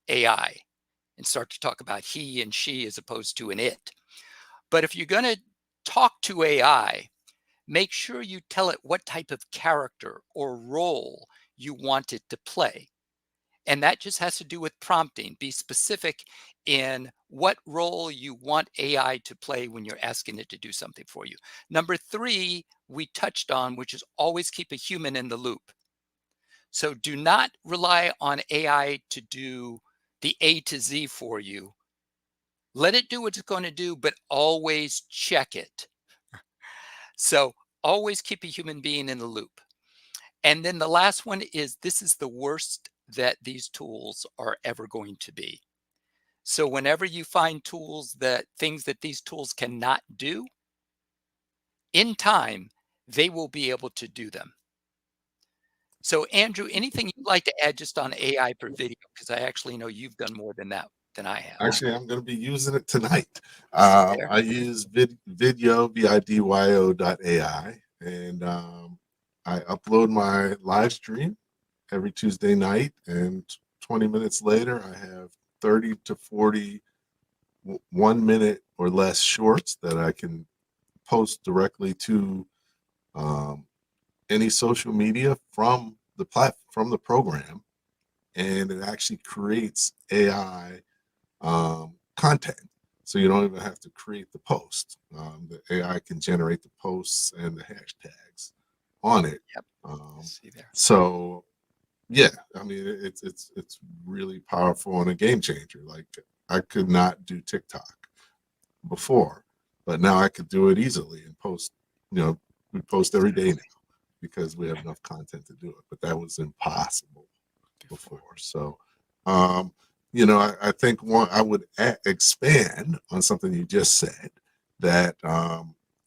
Speaker 4: AI and start to talk about he and she as opposed to an it. But if you're going to talk to AI, make sure you tell it what type of character or role you want it to play. And that just has to do with prompting. Be specific in what role you want AI to play when you're asking it to do something for you. Number 3, we touched on, which is always keep a human in the loop. So do not rely on AI to do the A to Z for you. Let it do what it's going to do, but always check it. So always keep a human being in the loop. And then the last one is, this is the worst that these tools are ever going to be. So whenever you find things that these tools cannot do, in time, they will be able to do them. So Andrew, anything you'd like to add just on AI for video? Because I actually know you've done more than that than I have.
Speaker 3: Actually, I'm going to be using it tonight. I use vidyo.ai, and I upload my live stream every Tuesday night, and 20 minutes later, I have 30 to 40 1 minute or less shorts that I can post directly to any social media from the from the program, and it actually creates AI content. So you don't even have to create the post. The AI can generate the posts and the hashtags on it.
Speaker 4: Yep. See there.
Speaker 3: So yeah, I mean, it's really powerful and a game changer. Like, I could not do TikTok before, but now I could do it easily and post. We post every day now because we have enough content to do it. But that was impossible before. So, I think I would expand on something you just said, that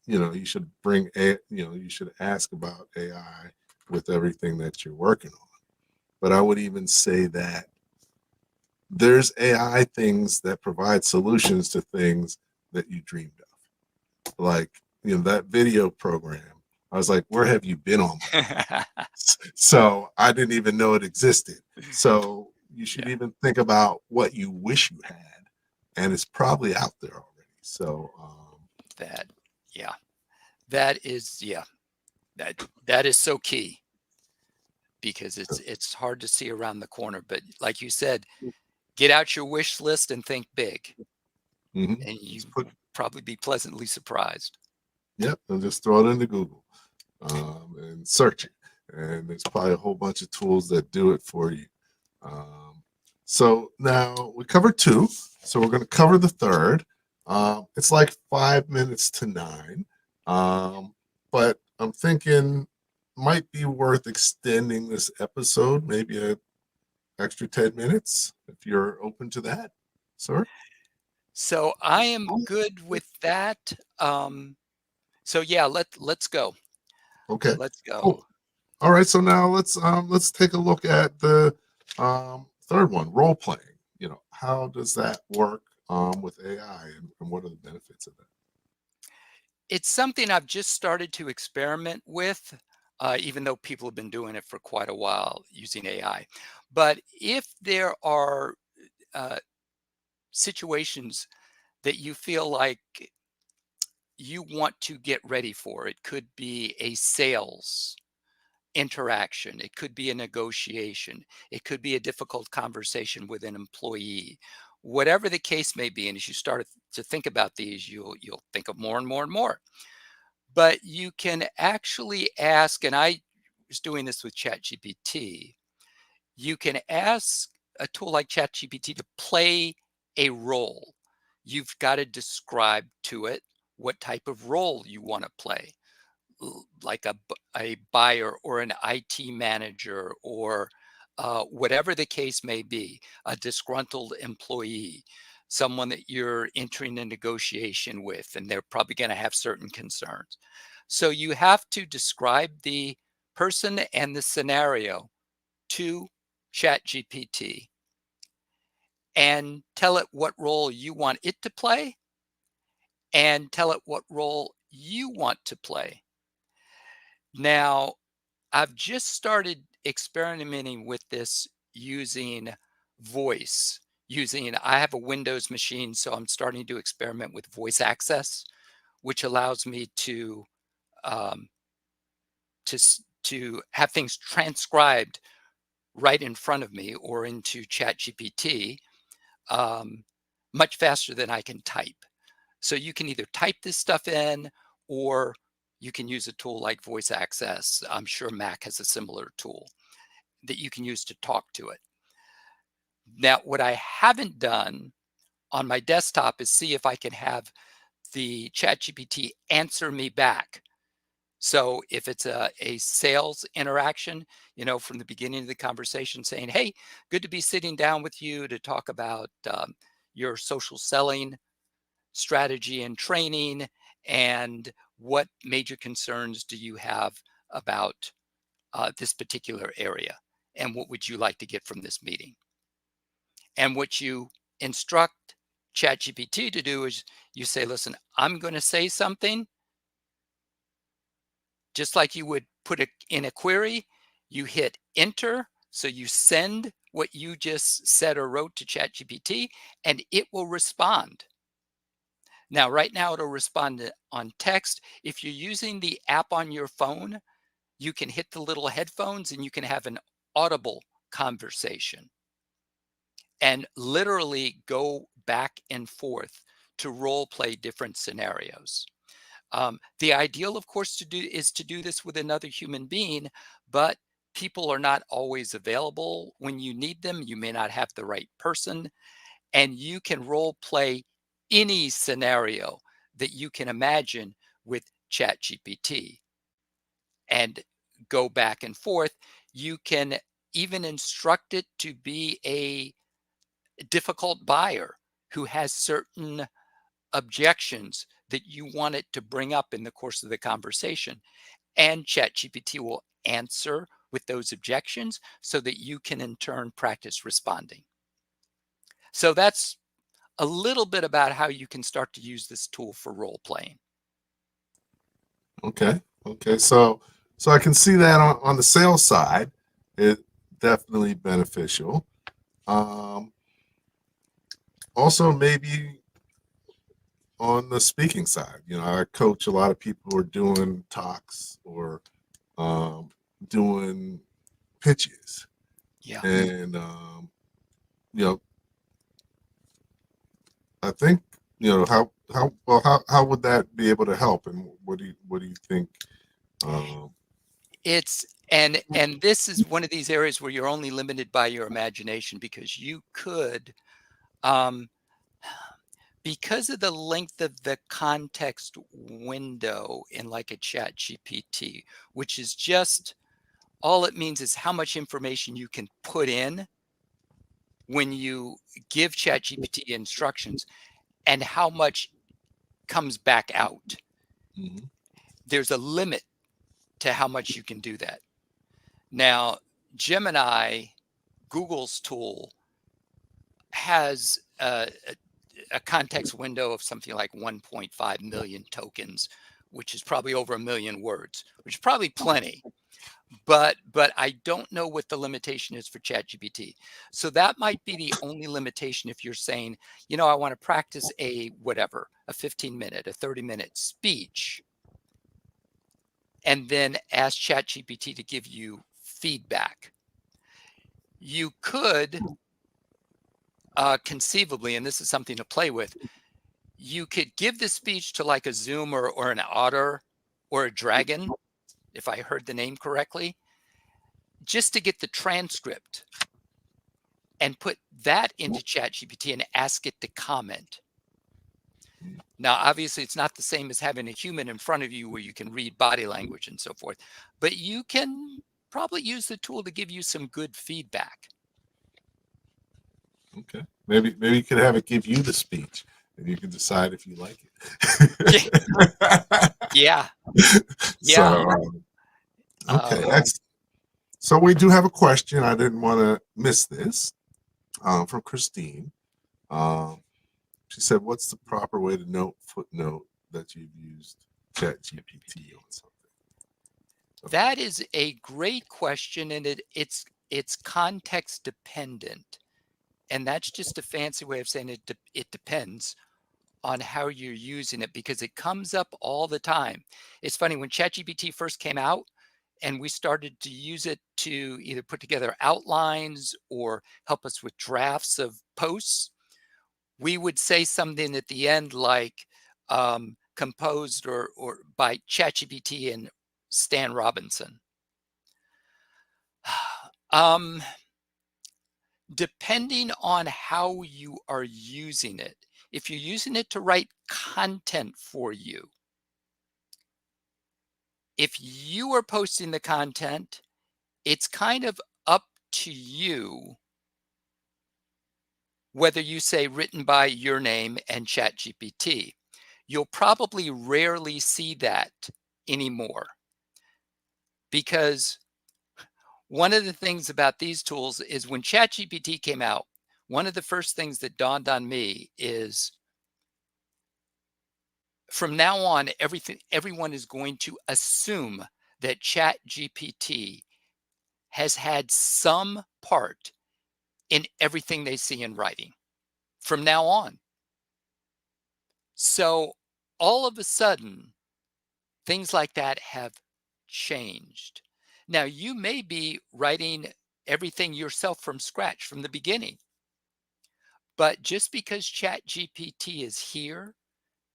Speaker 3: you should you should ask about AI with everything that you're working on. But I would even say that there's AI things that provide solutions to things that you dreamed of. Like, that video program. I was like, where have you been all my life? So I didn't even know it existed. So you should even think about what you wish you had, and it's probably out there already. So
Speaker 4: that is so key, because it's hard to see around the corner. But like you said, get out your wish list and think big, and you probably be pleasantly surprised.
Speaker 3: Yep, and just throw it into Google and search it. And there's probably a whole bunch of tools that do it for you. So now we covered 2. So we're going to cover the third. It's like 5 minutes to 9. But I'm thinking might be worth extending this episode, maybe an extra 10 minutes, if you're open to that, sir.
Speaker 4: So I am good with that. So yeah, let's go.
Speaker 3: Okay.
Speaker 4: Let's go.
Speaker 3: Cool. All right. So now let's take a look at the third one, role playing. How does that work with AI, and what are the benefits of that?
Speaker 4: It's something I've just started to experiment with, even though people have been doing it for quite a while using AI. But if there are situations that you feel like you want to get ready for, it could be a sales interaction, it could be a negotiation, it could be a difficult conversation with an employee, whatever the case may be. And as you start to think about these, you'll think of more and more and more. But you can actually ask, and I was doing this with ChatGPT, you can ask a tool like ChatGPT to play a role. You've got to describe to it what type of role you want to play, like a buyer or an IT manager, or whatever the case may be, a disgruntled employee, someone that you're entering a negotiation with, and they're probably going to have certain concerns. So you have to describe the person and the scenario to ChatGPT and tell it what role you want it to play, and tell it what role you want to play. Now, I've just started experimenting with this using voice. I have a Windows machine, so I'm starting to experiment with voice access, which allows me to have things transcribed right in front of me or into ChatGPT much faster than I can type. So you can either type this stuff in, or you can use a tool like voice access. I'm sure Mac has a similar tool that you can use to talk to it. Now, what I haven't done on my desktop is see if I can have the ChatGPT answer me back. So if it's a sales interaction, from the beginning of the conversation saying, hey, good to be sitting down with you to talk about your social selling strategy and training, and what major concerns do you have about this particular area, and what would you like to get from this meeting? And what you instruct ChatGPT to do is you say, listen, I'm going to say something, just like you would put it in a query. You hit enter, so you send what you just said or wrote to ChatGPT, and it will respond. Now, right now, it'll respond on text. If you're using the app on your phone, you can hit the little headphones and you can have an audible conversation and literally go back and forth to role play different scenarios. The ideal, of course, is to do this with another human being, but people are not always available when you need them. You may not have the right person, and you can role play any scenario that you can imagine with ChatGPT and go back and forth. You can even instruct it to be a difficult buyer who has certain objections that you want it to bring up in the course of the conversation. And ChatGPT will answer with those objections so that you can in turn practice responding. So that's a little bit about how you can start to use this tool for role playing.
Speaker 3: Okay. Okay. So I can see that on the sales side, it definitely beneficial. Also maybe on the speaking side, I coach a lot of people who are doing talks or doing pitches.
Speaker 4: Yeah.
Speaker 3: And I think, how would that be able to help, and what do you think?
Speaker 4: It's and this is one of these areas where you're only limited by your imagination, because you could because of the length of the context window in like a chat GPT, which is just all it means is how much information you can put in when you give chat GPT instructions and how much comes back out.
Speaker 3: Mhm.
Speaker 4: There's a limit to how much you can do that. Now, Gemini, Google's tool, has a context window of something like 1.5 million tokens, which is probably over 1 million words, which is probably plenty. But I don't know what the limitation is for ChatGPT. So that might be the only limitation if you're saying, I want to practice a 15-minute, a 30-minute speech, and then ask ChatGPT to give you feedback. You could conceivably, and this is something to play with, you could give the speech to like a Zoom or an Otter or a Dragon, if I heard the name correctly, just to get the transcript and put that into ChatGPT and ask it to comment. Now, obviously, it's not the same as having a human in front of you where you can read body language and so forth, but you can probably use the tool to give you some good feedback.
Speaker 3: Okay. Maybe you could have it give you the speech, and you can decide if you like it.
Speaker 4: Yeah.
Speaker 3: So, okay. So we do have a question. I didn't want to miss this, from Christine. She said, "What's the proper way to footnote that you've used ChatGPT on something?"
Speaker 4: That is a great question, and it's context dependent, and that's just a fancy way of saying it depends on how you're using it, because it comes up all the time. It's funny, when ChatGPT first came out and we started to use it to either put together outlines or help us with drafts of posts, we would say something at the end like composed or by ChatGPT and Stan Robinson. Depending on how you are using it, if you're using it to write content for you, if you are posting the content, it's kind of up to you whether you say written by your name and ChatGPT. You'll probably rarely see that anymore, because one of the things about these tools is when ChatGPT came out, one of the first things that dawned on me is from now on, everyone is going to assume that ChatGPT has had some part in everything they see in writing from now on. So all of a sudden, things like that have changed. Now, you may be writing everything yourself from scratch from the beginning, But just because ChatGPT is here,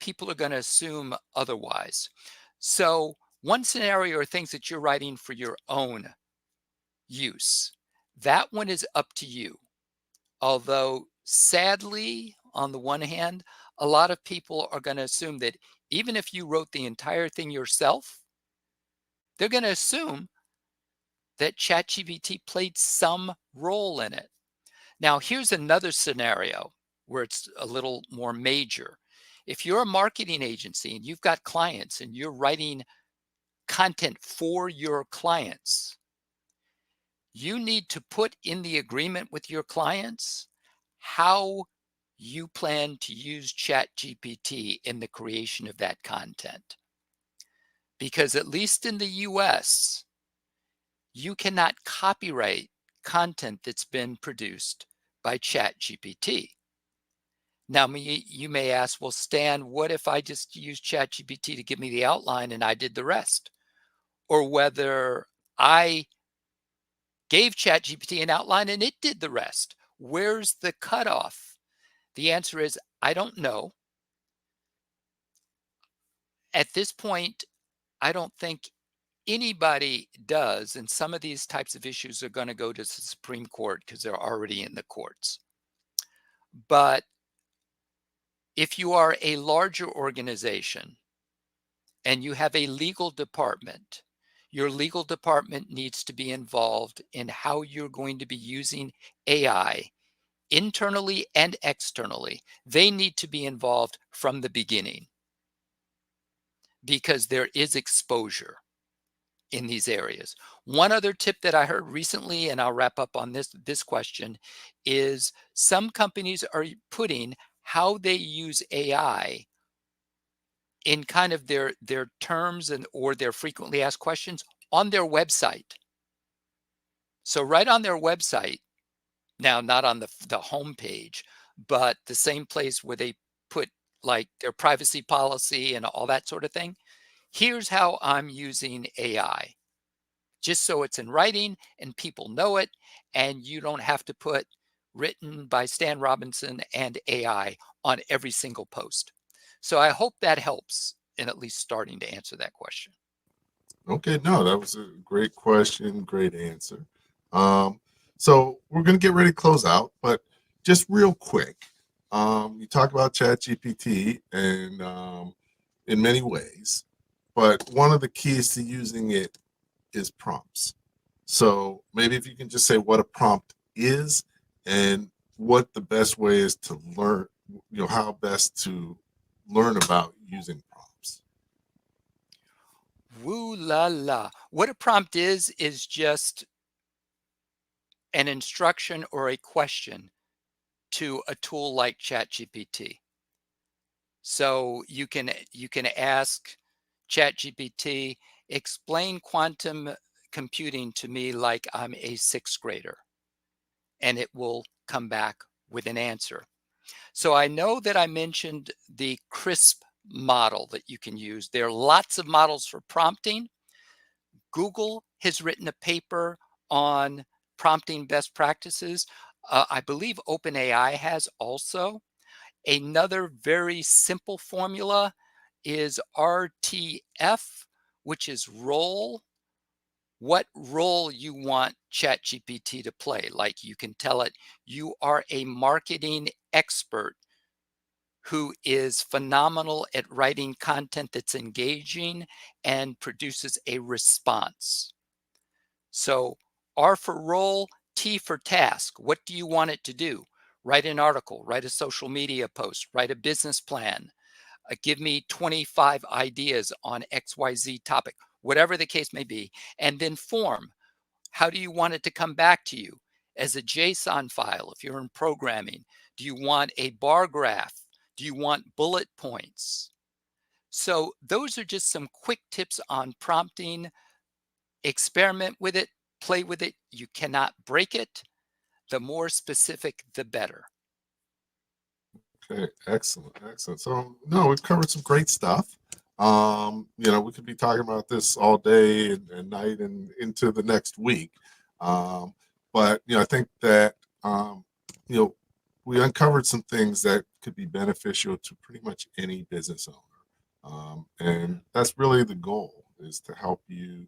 Speaker 4: people are going to assume otherwise. So one scenario are things that you're writing for your own use. That one is up to you. Although sadly, on the one hand, a lot of people are going to assume that even if you wrote the entire thing yourself, they're going to assume that ChatGPT played some role in it. Now, here's another scenario where it's a little more major. If you're a marketing agency and you've got clients and you're writing content for your clients, you need to put in the agreement with your clients how you plan to use ChatGPT in the creation of that content. Because at least in the US, you cannot copyright content that's been produced by ChatGPT. Now, you may ask, well, Stan, what if I just use ChatGPT to give me the outline and I did the rest? Or whether I gave ChatGPT an outline and it did the rest. Where's the cutoff? The answer is, I don't know. At this point, I don't think anybody does. And some of these types of issues are going to go to the Supreme Court because they're already in the courts. But if you are a larger organization and you have a legal department, your legal department needs to be involved in how you're going to be using AI internally and externally. They need to be involved from the beginning because there is exposure in these areas. One other tip that I heard recently, and I'll wrap up on this question, is some companies are putting how they use AI in kind of their terms or their frequently asked questions on their website. So right on their website, now not on the home page, but the same place where they put like their privacy policy and all that sort of thing. Here's how I'm using AI, just so it's in writing and people know it, and you don't have to put written by Stan Robinson and AI on every single post. So I hope that helps in at least starting to answer that question.
Speaker 3: Okay, no, that was a great question, great answer. So we're going to get ready to close out, but just real quick, you talk about ChatGPT and in many ways, but one of the keys to using it is prompts. So maybe if you can just say what a prompt is and what the best way is to learn, how best to learn about using prompts.
Speaker 4: Woo la la. What a prompt is just an instruction or a question to a tool like ChatGPT. So you can ask ChatGPT, explain quantum computing to me like I'm a sixth grader, and it will come back with an answer. So I know that I mentioned the CRISP model that you can use. There are lots of models for prompting. Google has written a paper on prompting best practices. I believe OpenAI has also. Another very simple formula is RTF, which is role. What role you want ChatGPT to play. Like you can tell it, you are a marketing expert who is phenomenal at writing content that's engaging and produces a response. So R for role, T for task. What do you want it to do? Write an article, write a social media post, write a business plan, give me 25 ideas on XYZ topic, whatever the case may be. And then form. How do you want it to come back to you? As a JSON file, if you're in programming, do you want a bar graph? Do you want bullet points? So those are just some quick tips on prompting. Experiment with it, play with it. You cannot break it. The more specific, the better.
Speaker 3: Okay, excellent. So no, we've covered some great stuff. We could be talking about this all day and night and into the next week. But I think that we uncovered some things that could be beneficial to pretty much any business owner. And that's really the goal, is to help you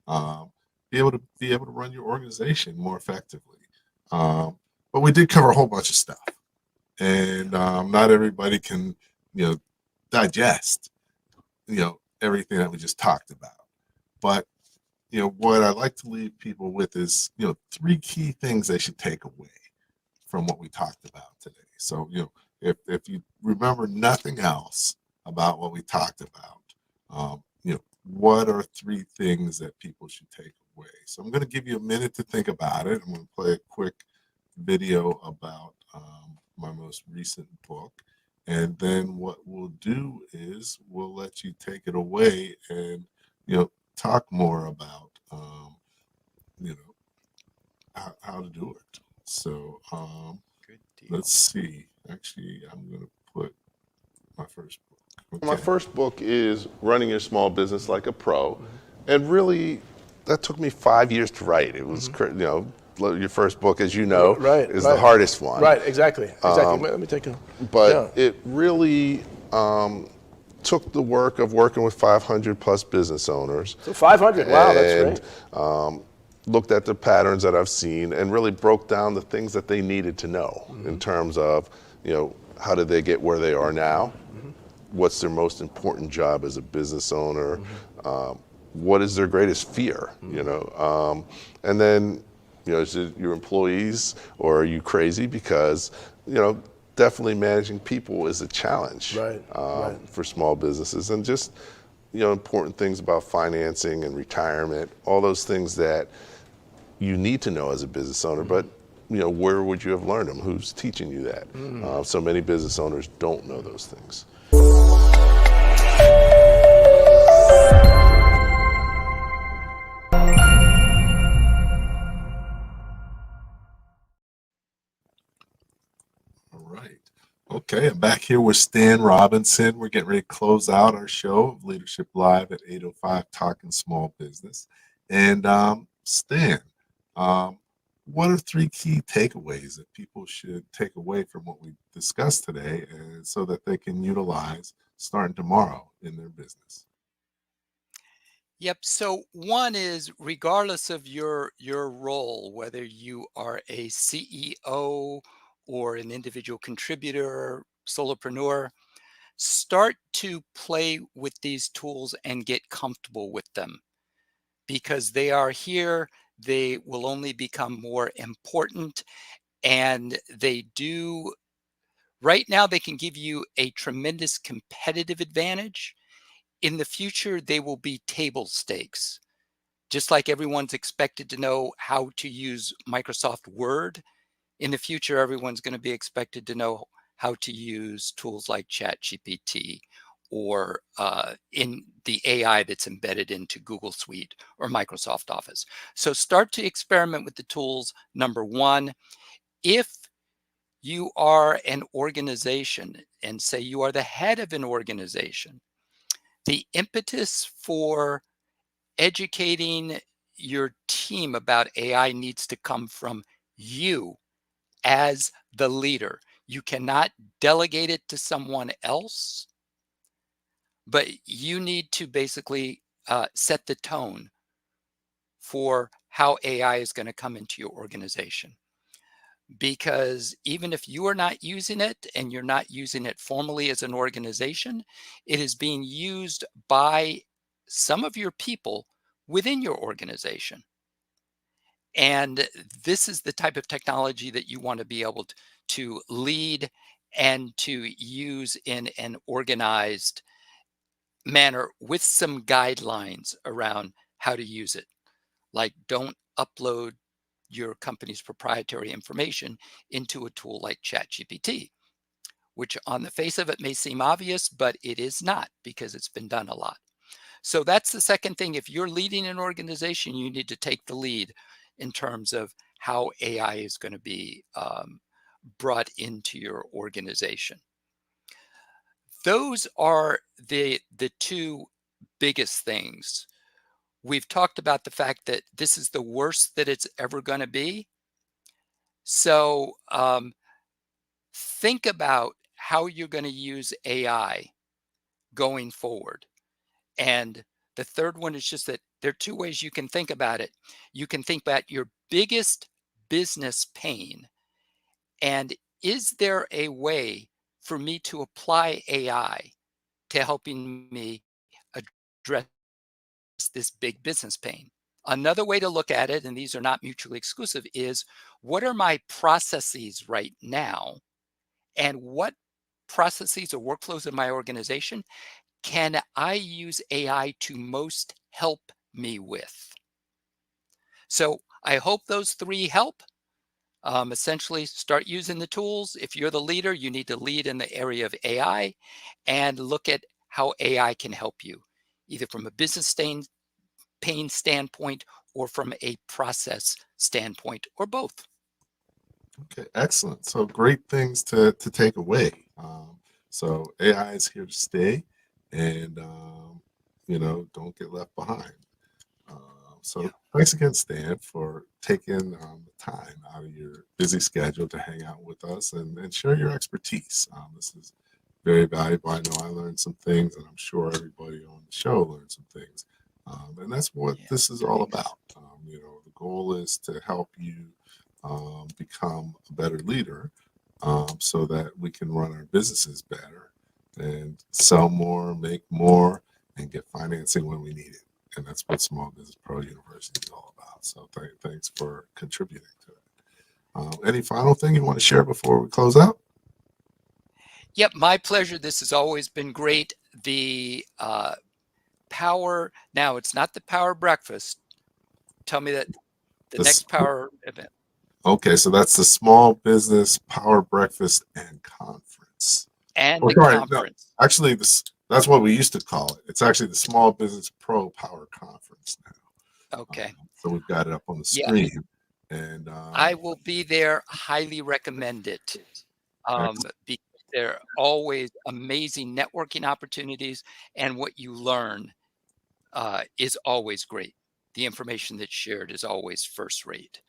Speaker 3: be able to run your organization more effectively. But we did cover a whole bunch of stuff, and not everybody can, digest, everything that we just talked about. But what I like to leave people with is, 3 key things they should take away from what we talked about today. So, if you remember nothing else about what we talked about, what are 3 things that people should take away? So I'm going to give you a minute to think about it. I'm going to play a quick video about my most recent book. And then what we'll do is we'll let you take it away and, talk more about, how to do it. So
Speaker 4: Good deal.
Speaker 3: let's see. Actually, I'm going to put my first book.
Speaker 1: My first book is Running Your Small Business Like a Pro. And really, that took me 5 years to write. It was, your first book, as you know, is the hardest one.
Speaker 9: Right, exactly. Let me take a...
Speaker 1: But it really took the work of working with 500 plus business owners.
Speaker 9: So 500, wow, that's
Speaker 1: great. Looked at the patterns that I've seen and really broke down the things that they needed to know in terms of, how did they get where they are now? What's their most important job as a business owner? What is their greatest fear? And then, is it your employees, or are you crazy? Because, definitely managing people is a challenge for small businesses, and just, important things about financing and retirement, all those things that you need to know as a business owner, but where would you have learned them? Who's teaching you that? So many business owners don't know those things.
Speaker 3: All right. Okay, I'm back here with Stan Robinson. We're getting ready to close out our show of Leadership Live at 8:05, Talking Small Business. And Stan, what are 3 key takeaways that people should take away from what we discussed today, and so that they can utilize starting tomorrow in their business?
Speaker 4: Yep. So one is, regardless of your role, whether you are a CEO or an individual contributor, solopreneur, start to play with these tools and get comfortable with them, because they are here. They will only become more important, and right now they can give you a tremendous competitive advantage. In the future, they will be table stakes. Just like everyone's expected to know how to use Microsoft Word, in the future, everyone's going to be expected to know how to use tools like ChatGPT, or in the AI that's embedded into Google Suite or Microsoft Office. So start to experiment with the tools. Number one, if you are an organization, and say you are the head of an organization, the impetus for educating your team about AI needs to come from you as the leader. You cannot delegate it to someone else, but you need to basically set the tone for how AI is going to come into your organization. Because even if you are not using it, and you're not using it formally as an organization, it is being used by some of your people within your organization. And this is the type of technology that you want to be able to lead and to use in an organized manner, with some guidelines around how to use it. Like, don't upload your company's proprietary information into a tool like ChatGPT, which on the face of it may seem obvious, but it is not, because it's been done a lot. So that's the second thing. If you're leading an organization, you need to take the lead in terms of how AI is going to be brought into your organization. Those are the 2 biggest things. We've talked about the fact that this is the worst that it's ever going to be. So think about how you're going to use AI going forward. And the third one is just that there are two ways you can think about it. You can think about your biggest business pain, and is there a way for me to apply AI to helping me address this big business pain? Another way to look at it, and these are not mutually exclusive, is what are my processes right now, and what processes or workflows in my organization can I use AI to most help me with? So I hope those three help. Essentially, start using the tools. If you're the leader, you need to lead in the area of AI and look at how AI can help you, either from a business pain standpoint or from a process standpoint, or both.
Speaker 3: Okay, excellent. So great things to take away. So AI is here to stay, and don't get left behind. So thanks again, Stan, for taking the time out of your busy schedule to hang out with us and share your expertise. This is very valuable. I know I learned some things, and I'm sure everybody on the show learned some things. And that's what this is all about. The goal is to help you become a better leader so that we can run our businesses better and sell more, make more, and get financing when we need it. And that's what Small Business Pro University is all about. So thanks for contributing to it. Any final thing you want to share before we close out?
Speaker 4: Yep, my pleasure. This has always been great. The power, now it's not the Power Breakfast. Tell me that the next Power event.
Speaker 3: Okay, so that's the Small Business Power Breakfast and Conference.
Speaker 4: And the conference.
Speaker 3: No, actually, that's what we used to call it. It's actually the Small Business Pro Power Conference now.
Speaker 4: Okay.
Speaker 3: So we've got it up on the screen. And
Speaker 4: I will be there. Highly recommend it. Because there are always amazing networking opportunities, and what you learn is always great. The information that's shared is always first rate.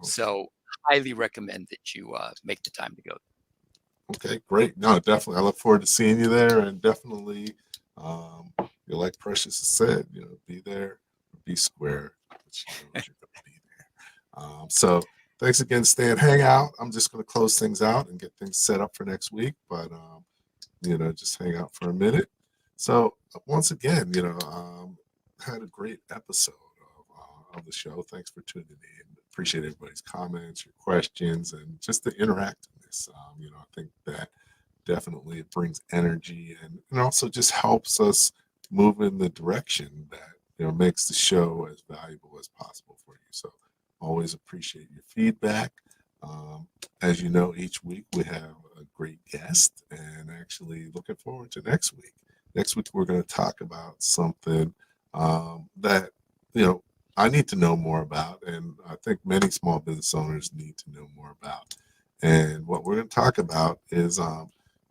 Speaker 4: Okay. So highly recommend that you make the time to go.
Speaker 3: Okay, great. No, definitely. I look forward to seeing you there, and definitely, like Precious has said, be there, be square. But you're going to be there. So thanks again, Stan. Hang out. I'm just going to close things out and get things set up for next week, but just hang out for a minute. So once again, had a great episode of the show. Thanks for tuning in. Appreciate everybody's comments, your questions, and just the interactiveness. I think that definitely it brings energy and also just helps us move in the direction that makes the show as valuable as possible for you. So always appreciate your feedback. As you know, each week we have a great guest, and actually looking forward to next week. Next week we're going to talk about something that I need to know more about, and I think many small business owners need to know more about. And what we're going to talk about is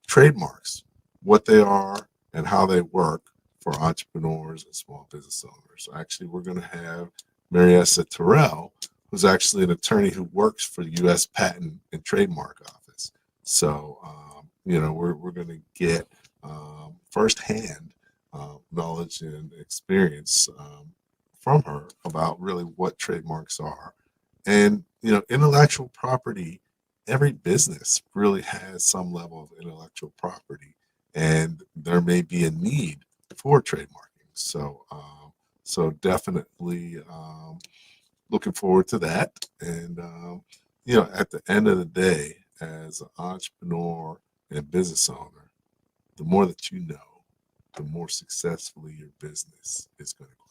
Speaker 3: trademarks, what they are and how they work for entrepreneurs and small business owners. So actually, we're going to have Mariessa Terrell, who's actually an attorney who works for the U.S. Patent and Trademark Office. So, we're going to get firsthand knowledge and experience from her about really what trademarks are. And, intellectual property, every business really has some level of intellectual property, and there may be a need for trademarking. So, definitely looking forward to that. And, at the end of the day, as an entrepreneur and business owner, the more that you know, the more successfully your business is going to grow.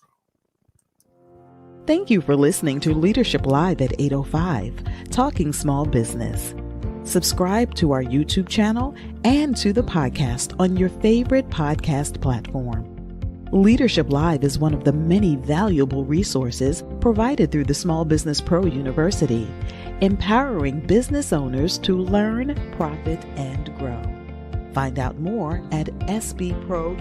Speaker 2: Thank you for listening to Leadership Live at 8:05, Talking Small Business. Subscribe to our YouTube channel and to the podcast on your favorite podcast platform. Leadership Live is one of the many valuable resources provided through the Small Business Pro University, empowering business owners to learn, profit, and grow. Find out more at sbpro.u.com.